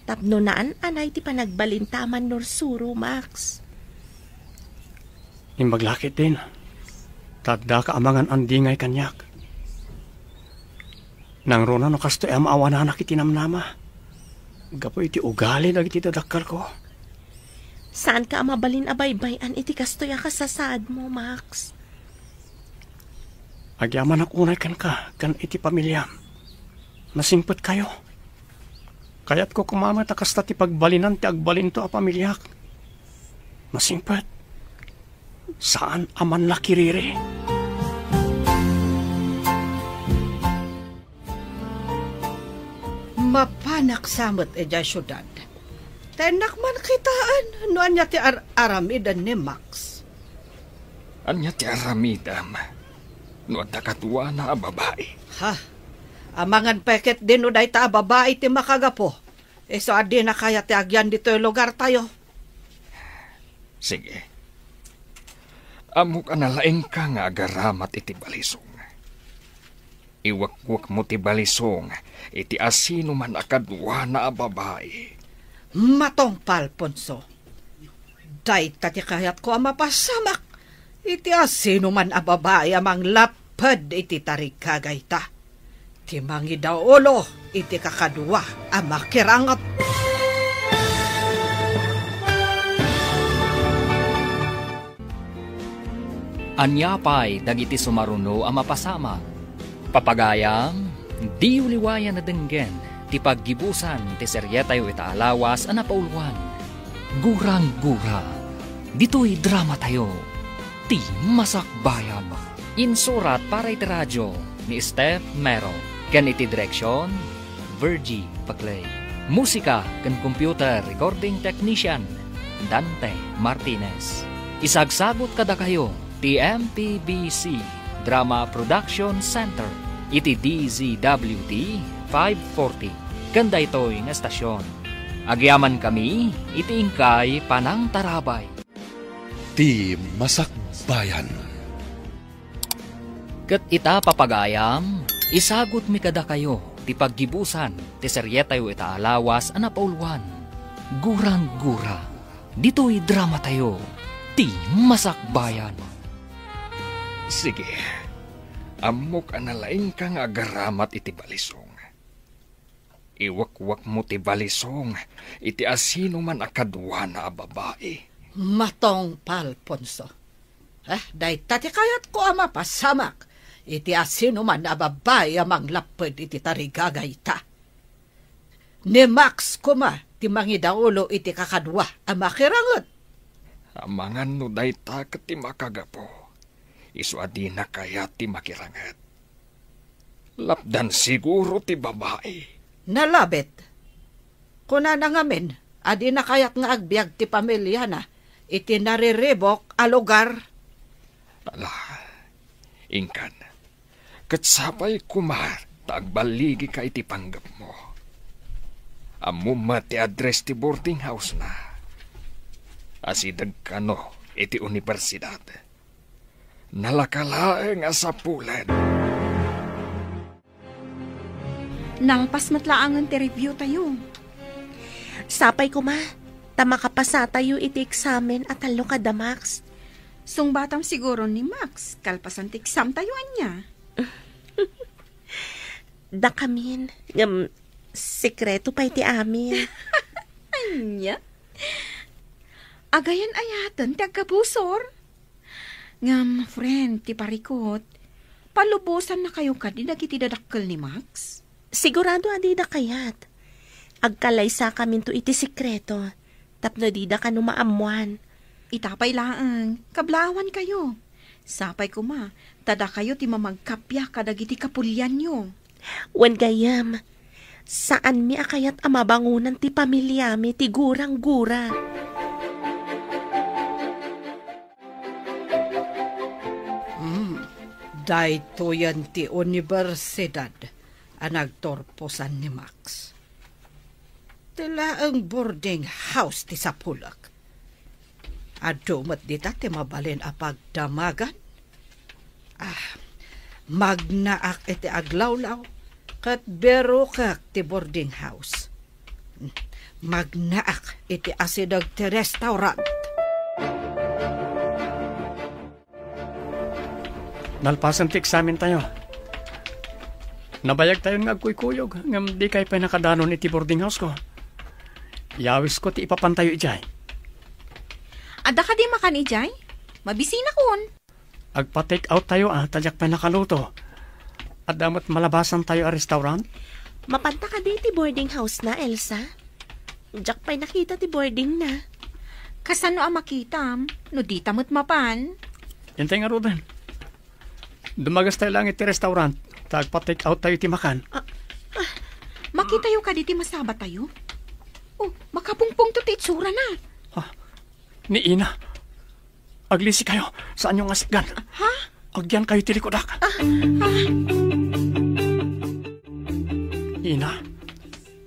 Speaker 8: Tapno naan anay ti panagbalintaman norsuro, Max.
Speaker 6: Imbaglakit din. Tadda ka amangan andingay kanyak. Nang rona no kasto am awanan iti namnama. Gapo iti ugali dagiti dadakkel ko.
Speaker 8: Saan ka mabalin abaybayan iti kastoy kasasad mo, Max?
Speaker 6: Agyaman ak unay kan ka, kan iti pamilyam. Nasingpet kayo. Kaya't ko kumamat akasta ti pagbalinan ti agbalin to a pamilyak. Nasingpet. Saan aman lakiriri?
Speaker 3: Mapanak samot edya syudad. Tenak man kitaan. Noan niya ti aramidan ni Max.
Speaker 4: Anya ti aramidam. Noan takatuwa na babae.
Speaker 3: Ha? Amangan peket din o day ta babae ti makagapo. So adi na kaya ti agyan dito yung lugar tayo.
Speaker 4: Sige. Amok analaing ka nga agaramat iti balisong. Iwakwak mo ti balisong, iti asino man akadwa na babae.
Speaker 3: Matong Palponso. Day tati kayat ko ang mapasamak. Iti asino man a babae amang lapad iti tarikagay ta. Timangi daw ulo, iti kakadwa, ang makirangat.
Speaker 2: Anyapay dagiti sumaruno ang mapasama. Papagayam, di uliwayan na denggen, ti paggibusan ti seryetayo ita alawas ang napauluan. Gurang-gura, dito'y drama tayo, ti masakbayam. Insurat para iti radyo ni Steph Mero. Ken iti direksyon, Virgie Paclay. Musika ken computer recording technician, Dante Martinez. Isagsagot kada kayo, ti MPBC Drama Production Center, iti DZWD 540. Kanda ito'y nga estasyon. Agyaman kami, iti ingkay Panang Tarabay.
Speaker 1: Ti Masakbayan.
Speaker 2: Ket ita papagayam, isagot mi kada kayo, ti paggibusan, ti seryetayo ita alawas ang napauluan. Gurang-gura, dito'y drama tayo, ti Masakbayan.
Speaker 4: Sige, amok analaing ka nga agaramat iti balisong. Iwakwak mo ti balisong, iti asino man akadwa na babae.
Speaker 3: Matong Palponso. Day tati kayat ko ama pasamak. Iti asino man na babae amang lapad iti tarigagay ta. Ni Max kuma, ti mangidaulo iti kakadwa ang makirangot.
Speaker 4: Amangan no day ta ket ti makagapo. Isu adi na kaya ti makirangat. Lapdan siguro ti babae.
Speaker 3: Nalabit. Kuna na ngamin, adi na kayat nga agbiag ti pamilya na, iti nariribok a lugar.
Speaker 4: Ala, ingkan, katsapay kumar, tagbaligi ka iti panggap mo. Amuma ti address ti boarding house na. Asidag kano iti universidad. Nalakalaeng asapulan.
Speaker 9: Nalpas matlaangan ti review tayo.
Speaker 8: Sapay ko ma, tamakapasa tayo iti eksamen at talo ka da Max.
Speaker 9: Sungbatam siguro ni Max, kalpasan ti exam tayo anya.
Speaker 8: Da kamin, sekreto pa iti amin.
Speaker 9: Anya? Agayan ayatan ti agkabusor. Ngam, friend, ti parikot, palubosan na kayo ka di dagiti dadakkel ni Max?
Speaker 8: Sigurado adi da kayat. Agkalaysa kamin to iti sekreto, tapno di da ka numaamuan.
Speaker 9: Itapay laang, kablawan kayo. Sapay ko ma, tada kayo ti mamagkapya kadagiti kapulyan nyo.
Speaker 8: Wan gayam, saan mi akayat amabangunan ti pamilya mi ti gurang-gura.
Speaker 3: Dayto yan ti universidad ang nagtorposan ni Max. Tila ang boarding house ti Sapulak. Adumat dita ti mabalin a pagdamagan. Magnaak iti aglawlaw kat bero kak ti boarding house. Magnaak iti asidag ti restaurant.
Speaker 6: Nalpasan ti eksamen tayo. Nabayag tayo nga agkuy-kuyog, ngam di kay pa nakadanon iti boarding house ko. Yawis ko ti ipapantayo ijay.
Speaker 9: Ada ka di makan ijay? Mabisina kon.
Speaker 6: Agpa-take out tayo tadyak pa nakaluto. At damat malabasan tayo a restaurant.
Speaker 8: Mapanta ka di ti boarding house na, Elsa. Diyak pa'y nakita ti boarding na.
Speaker 9: Kasano ang makitam? No di tamot mapan.
Speaker 6: Yantay nga Ruben. Dumagas tayo lang iti restaurant. Tagpa-take out tayo ti makan.
Speaker 9: Makita yung ka di ti masaba tayo? Oh, makapungpong to ti itsura na.
Speaker 6: Ni Ina. Aglisi kayo. Saan yung asikgan?
Speaker 9: Ha?
Speaker 6: Agyan kayo tilikodak. Ina,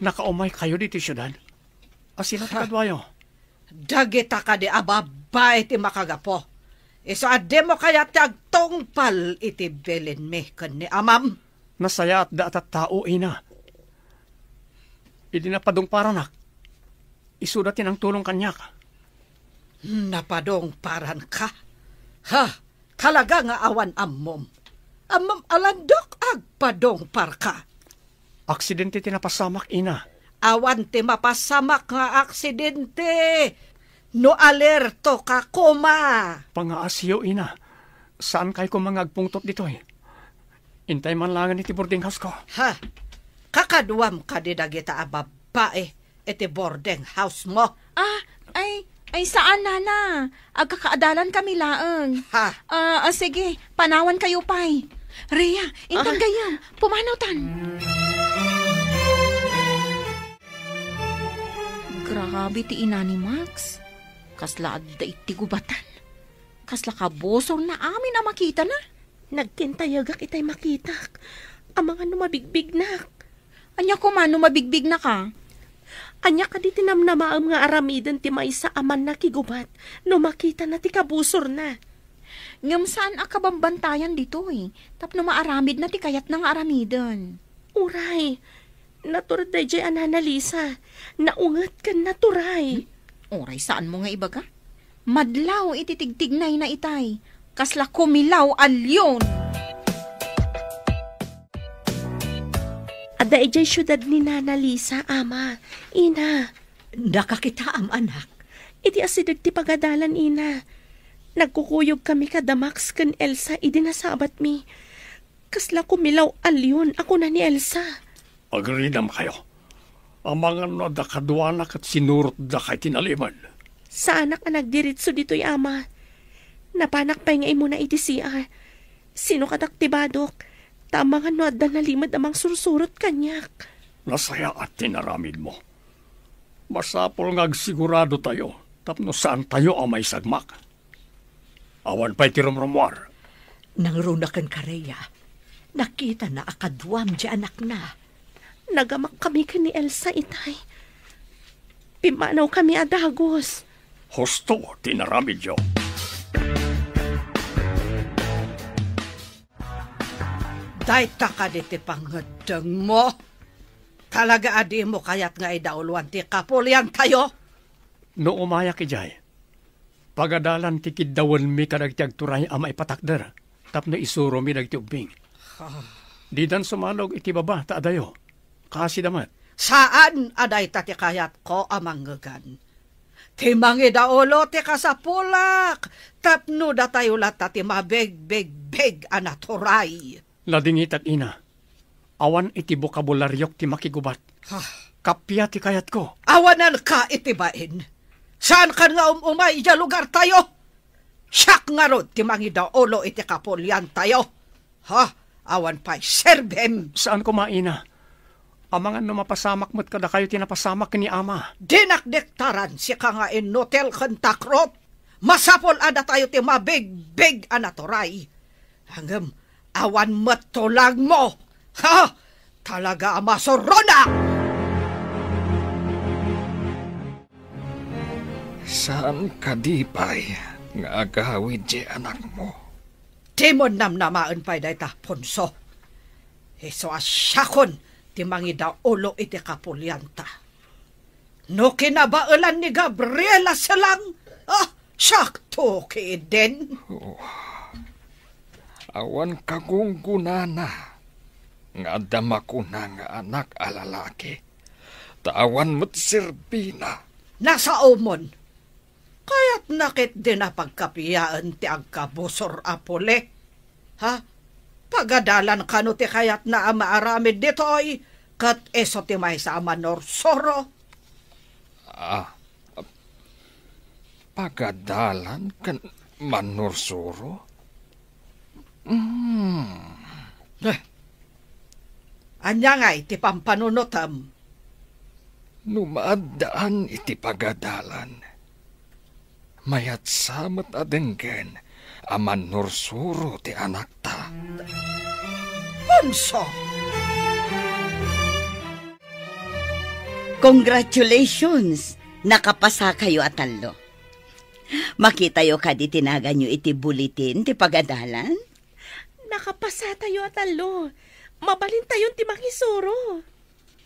Speaker 6: nakaumay kayo dito syudad. Asina takadwayo.
Speaker 3: Dagita ka di ababa iti makagapo. Iso ade mo kaya ti agtongpal iti belin mi kan ni amam.
Speaker 6: Nasaya at daat at tao, Ina. Idi na padong paranak. Isudatin ang tulong kanyak.
Speaker 3: Napadong paran ka? Ha? Kalaga nga awan ammom. Ammom alandok agpadong par ka.
Speaker 6: Aksidente tinapasamak, Ina.
Speaker 3: Awan ti mapasamak nga aksidente. No alerto ka kuma.
Speaker 6: Pangaasyo, Ina. Saan kayo kung mga agpungtot dito eh? Intay man langan iti boarding house ko.
Speaker 3: Ha? Kakaduam ka di dagita ababae iti boarding house mo.
Speaker 9: Ay saan nana? Agkakaadalan kami laeng.
Speaker 3: Ha?
Speaker 9: Sige, panawan kayo pay. Rhea, intang gayam, pumanaw tan. Grabe ti ina ni Max. Kasla adda iti gubatan. Kasla kabosor na amin na makita na.
Speaker 8: Nagkintayagak itay makitak. Ang mga numabigbig na.
Speaker 9: Anya ko man numabigbig na ka.
Speaker 8: Anya ka di tinamnamaam nga aramidan ti maysa aman na kigubat. No makita na ti kabusor na.
Speaker 9: Ngam saan akabambantayan dito eh. Tapno maaramid na ti kayat ng aramidan.
Speaker 8: Uray, naturad da jay ananalisa. Naungat ka naturay.
Speaker 9: Uray, saan mo nga ibaga? Madlaw ititigtignay na itay. Kasla kumilaw alyon.
Speaker 8: Ada ijay syudad ni Nana Lisa, ama. Ina.
Speaker 5: Nakakitaam, anak.
Speaker 8: Iti asidag ti pagadalan, Ina. Nagkukuyog kami kada Max kan Elsa, idi nasabat mi. Kasla kumilaw alyon, ako na ni Elsa.
Speaker 6: Agrinam kayo. Ang mga da kaduanak at sinurot da kay tinaliman.
Speaker 8: Sana ka nagdiritso dito'y ama. Napanak pa ngay mo na iti CR. Sino kadaktibadok? Tama nga no at nalimad amang sursurot kanyak.
Speaker 6: Nasaya at tinaramid mo. Masapol nga sigurado tayo. Tapno saan tayo ang may sagmak. Awan pa'y tirumrumwar.
Speaker 5: Nangrunakan ka, Rhea. Nakita na akadwam di anak na.
Speaker 8: Nagamak kami ka ni Elsa, itay. Pimanaw kami adagos.
Speaker 6: Husto, tinaramidyo.
Speaker 3: Dayta ka di ti pangadang mo. Talaga adi mo kayat nga idauluan ti kapulyan tayo.
Speaker 6: No umayak ijay. Pagadalan ti kiddawan mi kadagtiag turay ama ipatakder. Tapno isuro mi dagti ubing. Di dan sumalog iti baba ta adayo. Kasi damat.
Speaker 3: Saan aday ta ti kayat ko amanggagan? Ti mangidaulo ti kasapulak. Tapno da tayo lata ti mabeg-beg-beg anaturay.
Speaker 6: Ladingit at ina. Awan iti bokabularyok ti makigubat. Kapya ti kayat ko.
Speaker 3: Awanan ka itibain. Saan ka nga umay iya lugar tayo? Siyak nga rod ti mangidaulo iti kapulyan tayo. Awan pa'y serbem.
Speaker 6: Saan ko maina? Amangan no mapasamak mo't kada kayo tinapasamak ni ama.
Speaker 3: Dinakdektaran si ka nga inotel kantakrot. Masapol ada tayo ti mabig-big anaturay. Hanggang awan matulag mo. Talaga masurona!
Speaker 4: Saan ka di pa'y nga agawid di anak mo?
Speaker 3: Di mo namnamaan pa'y dayta, Ponso. Iso asyakon ti mangida ulo iti kapulyanta. No kinabaalan ni Gabriela silang, syakto ki din.
Speaker 4: Awan kagunggunana. Nga dama ko na nga anak alalaki. Tawan mo't sirbina.
Speaker 3: Nasa umon. Kaya't nakit din na pagkapiyaan ti agkabusor apole. Pagadalan kano ti kayat na maaramid ditoy, kat eso ti may sa amanor soro.
Speaker 4: Pagadalan kan manursuro?
Speaker 3: Anya nga iti pampanunutam.
Speaker 4: Numaadaan iti pagadalan. Mayat samat adengken aman nursuro ti anak ta.
Speaker 3: Ponso!
Speaker 7: Congratulations! Nakapasa kayo atalo. Makita yo ka di tinagan nyo iti bulitin ti pagadalan?
Speaker 8: Nakapasa tayo atalo. Mabalin tayo ti mangisuro.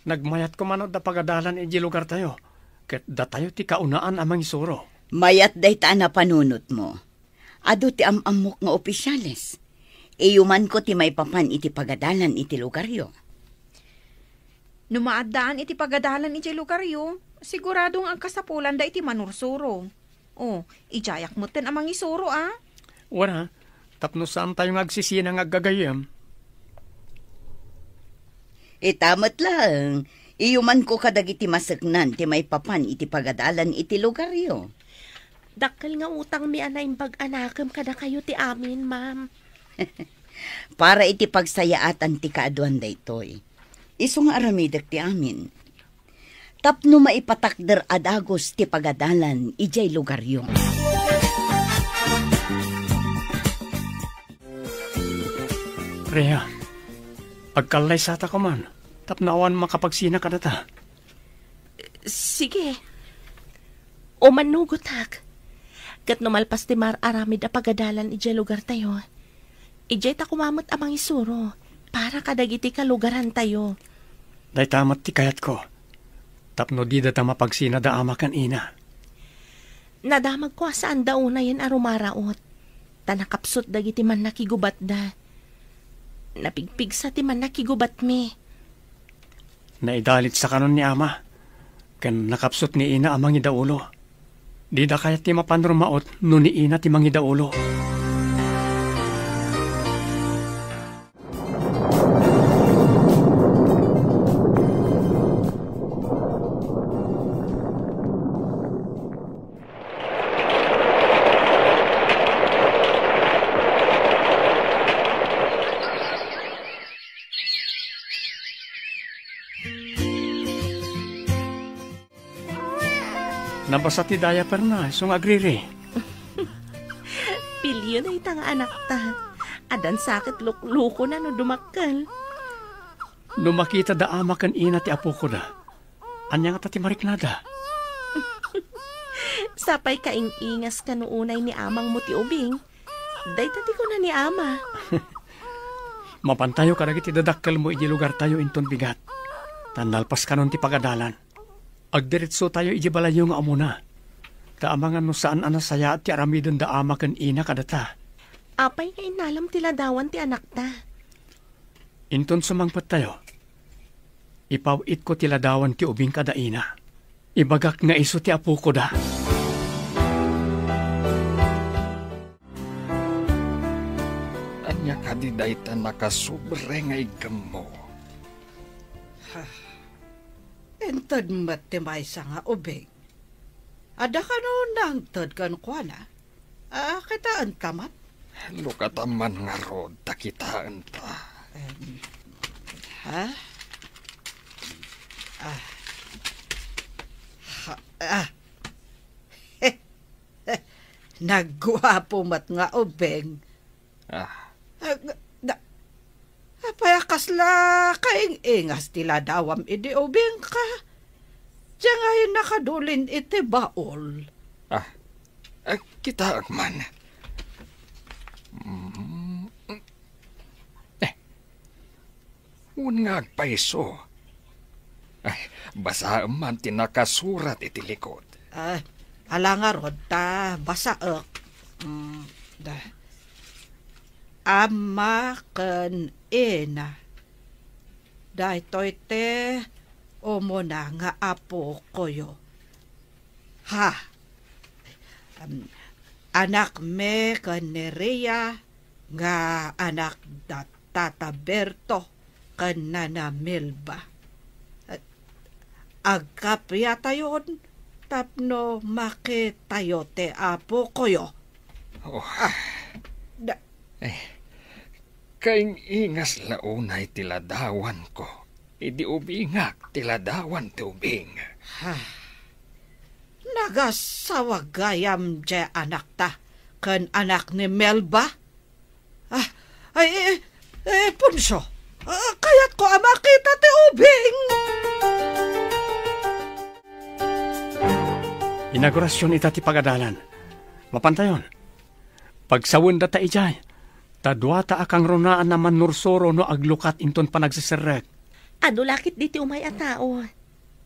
Speaker 6: Nagmayat ko manod da pagadalan iti lugar tayo. Ket da tayo ti kaunaan amang isuro.
Speaker 7: Mayat day ta na panunot mo. Ado ti amamok nga opisyales. Iyuman ko ti may papan iti pagadalan iti lugaryo.
Speaker 9: Numaadaan iti pagadalan iti lugaryo, siguradong ang kasapulan da iti manursuro. Ijayak mo ten amang isuro
Speaker 6: Wala, tapno saan tayo agsisinang aggagayam.
Speaker 7: Itamat lang. Iyuman ko kadagiti masagnan ti may papan iti pagadalan iti lugaryo.
Speaker 8: Dakkel nga utang mi anay pag-anakam kada kayo ti amin, ma'am.
Speaker 7: Para iti pagsayaatan ti kaaduan daytoy. Iso nga aramidak ti amin. Tapno maipatakder adagos ti pagadalan ijay lugaryo.
Speaker 6: Rhea, agkalay sata ko man. Tapnawan makapagsina ka data.
Speaker 8: Sige. O manugot hak. Kat numalpas ti mar aramid a pagadalan ijay lugar tayo. Ijay ta kumamot amang isuro. Para kadagiti kalugaran tayo.
Speaker 6: Day tamat ti kayat ko. Tapno di data mapagsina da ama kan ina.
Speaker 8: Nadamag ko saan daw na yan arumaraot. Tanakapsot dagiti man nakigubat da. Napigpig sa ti man nakigubat mi.
Speaker 6: Naidalit sa kanon ni ama. Ken nakapsot ni ina amang idaulo. Di da kayat ti mapanrumaot no ni ina ti mangidaulo. Nabasa ti diaper na, sung agriri.
Speaker 8: Pilyo na itang anak ta. Adan sakit luko na no dumakal.
Speaker 6: No makita da ama kan ina ti apo ko da. Anya nga ta ti mariknada.
Speaker 8: Sapay kaing-ingas ka noonay ni amang mo ti ubing. Daytati ko na ni ama.
Speaker 6: Mapantayo ka dagiti dadakkel mo iji lugar tayo inton bigat. Tandalpas ka nun ti pagadalan. Agdiritso tayo iji balayo nga amuna. Taamangan no saan anasaya at ti aramidon da ama ken ina kadata.
Speaker 8: Apay nga inalam ti ladawan ti anak ta.
Speaker 6: Inton sumangpat tayo. Ipawit ko ti ladawan ti ubing kada ina. Ibagak nga iso ti apo ko da.
Speaker 4: Anya kadiday ta nakasubre nga igam mo.
Speaker 3: Entad matimay sa nga ubing. Ada ka noon nang tad kan kwa na. Kitaan tamat.
Speaker 4: Lukataman nga rod, takitaan ta.
Speaker 3: Nagwapo mat nga ubeng. Payakas la kaing ingas tila dawam idi ubeng ka. Diyan ngayon nakadulin iti baol.
Speaker 4: Kita man. Unngag paiso. Basa man tinakasurat iti likod.
Speaker 3: Alanga rod ta, basaek. Ama ken ina. Daytoy te umuna nga apo koyo. Anak me ken Nerea nga anak da Tata Berto ken Nana Melba. Agkapya tayon tapno makitayo te apo koyo.
Speaker 4: Kaing ingas launay tiladawan ko. Idi ubingak tiladawan ti ubing.
Speaker 3: Nagasawagayam je anak ta ken anak ni Melba. Punso. Kayat ko makita ti ubing.
Speaker 6: Inaugurasyon ita ti pagadalan. Mapantayon. Pagsawon data ijay. Tadwata akang ronaan naman nursoro no aglukat inton panagsisirek.
Speaker 8: Ano lakit di ti umay a tao?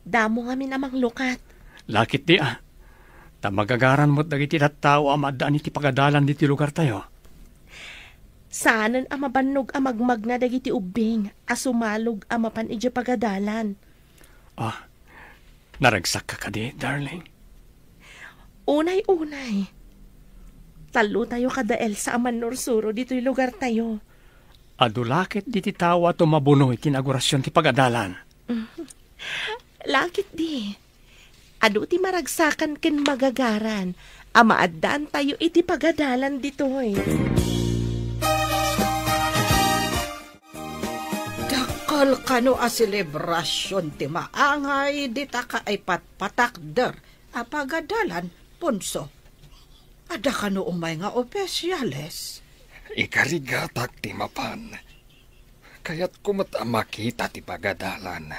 Speaker 8: Damo nga minamang lukat.
Speaker 6: Lakit di Tamagagaran mo't dagiti tao amadaan iti pagadalan diti lugar tayo.
Speaker 8: Saanan amabannog amagmag na dagiti ubing asumalog amapan iti pagadalan.
Speaker 6: Naragsak ka kadi, darling.
Speaker 8: Unay-unay. Talo tayo kada Elsa aman nursuro dito'y lugar tayo.
Speaker 6: Adulakit diti tawa tumabunoy tinagurasyon ti pagadalan.
Speaker 8: Lakit di. Adu ti maragsakan ken magagaran. Amaadaan tayo iti pagadalan dito'y.
Speaker 3: Dakal kano a selebrasyon ti maangay dita ka ay patpatakder a pagadalan, Punso. Ada ka no umay nga opesyales.
Speaker 4: Ikarigatak ti mapan. Kaya't kumata makita ti pagadalan.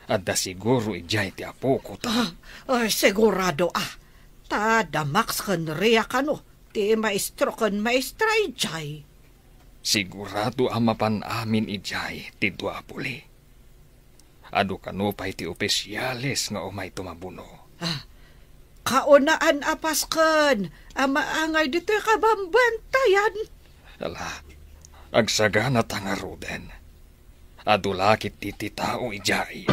Speaker 4: Ada siguro ijay ti apo ko ta.
Speaker 3: Sigurado Ta Max kan Rea kano. Ti maestro kan maestra ijay.
Speaker 4: Sigurado amapan amin ijay ti duapuli. Ado kano pa'y ti opesyales nga umay tumabuno.
Speaker 3: Kaunaan apasken, amaangay dito kabambantayan.
Speaker 4: Agsagana tangaruden. Adulakit titi tao ijay.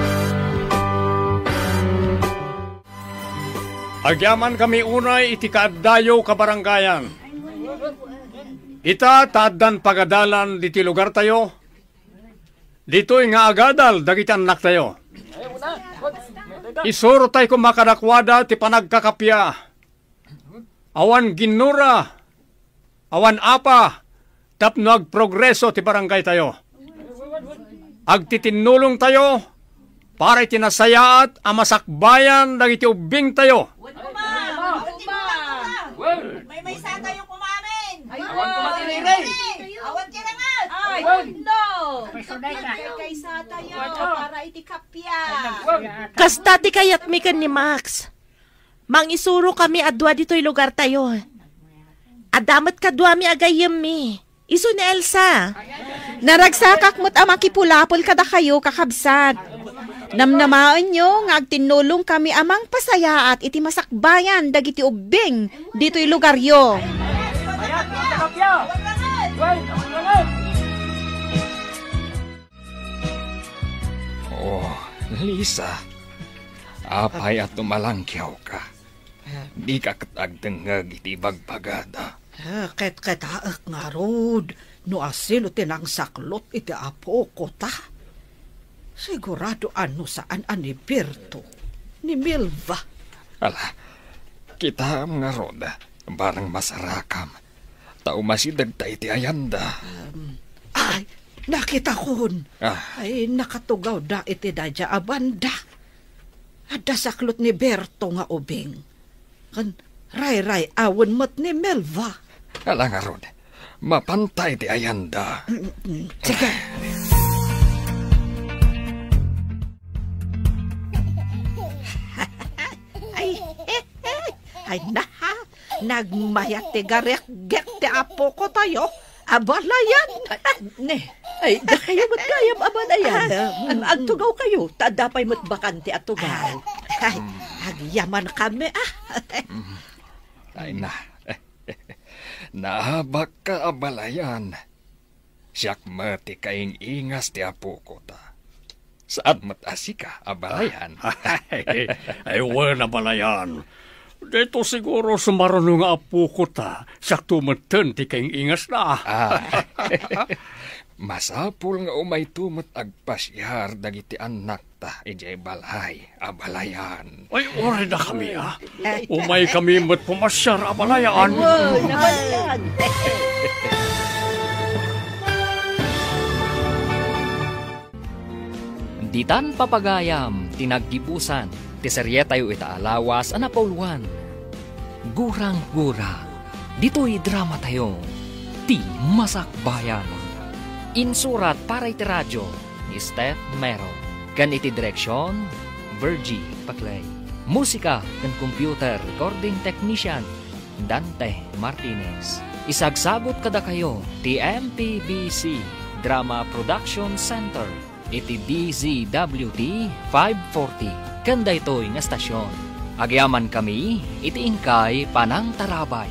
Speaker 6: Agyaman kami unay iti kaaddayo kabaranggayan. Ita taddan pagadalan diti lugar tayo. Dito'y nga agadal dagiti anak tayo. Isuro tayo kung makadakwada ti panagkakapya. Awan ginura, awan apa, tapno agprogreso ti barangay tayo. Agtitinulong tayo, para itinasayaat amasakbayan dagiti ubing tayo.
Speaker 5: May sa tayo kumamin.
Speaker 11: Awan kumatiriray.
Speaker 5: Awan kirangat.
Speaker 11: No.
Speaker 5: Kaysa tayo para itikapya.
Speaker 8: Kasta ti kayat mi ken ni Max. Mangisuro kami adwa dito'y lugar tayo. Adamat kadwa mi agayem mi. Iso ni Elsa.
Speaker 9: Naragsakak mo't amakipulapol kada kayo kakabsat. Namnamaan nyo nga agtinulong kami amang pasaya at iti masakbayan dagiti ubing dito'y lugar yo.
Speaker 4: Oh, Lisa. Apay at tumalangkyaw ka. Di ka katagdengag iti bagbagada.
Speaker 3: Ket haak nga rod, no asilo tinang saklot iti apo ko ta. Sigurado ano saan ani Berto, ni Milva.
Speaker 4: Ala, kita nga roda, barang masarakam. Tao masidag ta iti ayanda.
Speaker 3: Ay, nakita kon. Ay, nakatugaw da iti dadya abanda. Ada saklot ni Berto nga ubing. Kan ray-ray awan mat ni Melva.
Speaker 4: Ala nga roda, mapantay iti ayanda.
Speaker 3: Sige. Ay naha, nagmayat ti garek get ti apo ko tayo. Abalayan.
Speaker 5: Ne, ay, da kayo matgayam abalayan. Agtugaw kayo, tadapay matbakante at tugaw.
Speaker 3: Ay, agyaman kami
Speaker 4: Ay na, nahabak ka abalayan. Siyak mati kaing ingas ti apo ko ta. Saat matasi ka abalayan.
Speaker 6: Ay, wala balayan. Dito siguro sumarunong nga apo ko ta. Siyak tumatan ti kaing ingas na.
Speaker 4: Masapul nga umay tumat agpasyar dagiti anak ta ijay balay abalayan.
Speaker 6: Ay, oray na kami ha. Umay kami mat pumasyar abalayan.
Speaker 5: Wow, nabalayan.
Speaker 2: Ditan papagayam, tinaggibusan, ti seryetayo itaalawas, anapauluan. Gurang-gura, dito'y drama tayo, ti Masakbayan. Insurat para iti radyo, ni Steph Mero. Kan iti direksyon, Virgie Paclay. Musika kan computer recording technician, Dante Martinez. Isagsagot kada kayo, ti MPBC Drama Production Center. Iti DZWD 540. Kanda ito'y nga stasyon. Agyaman kami, iti ingkay Panang Tarabay.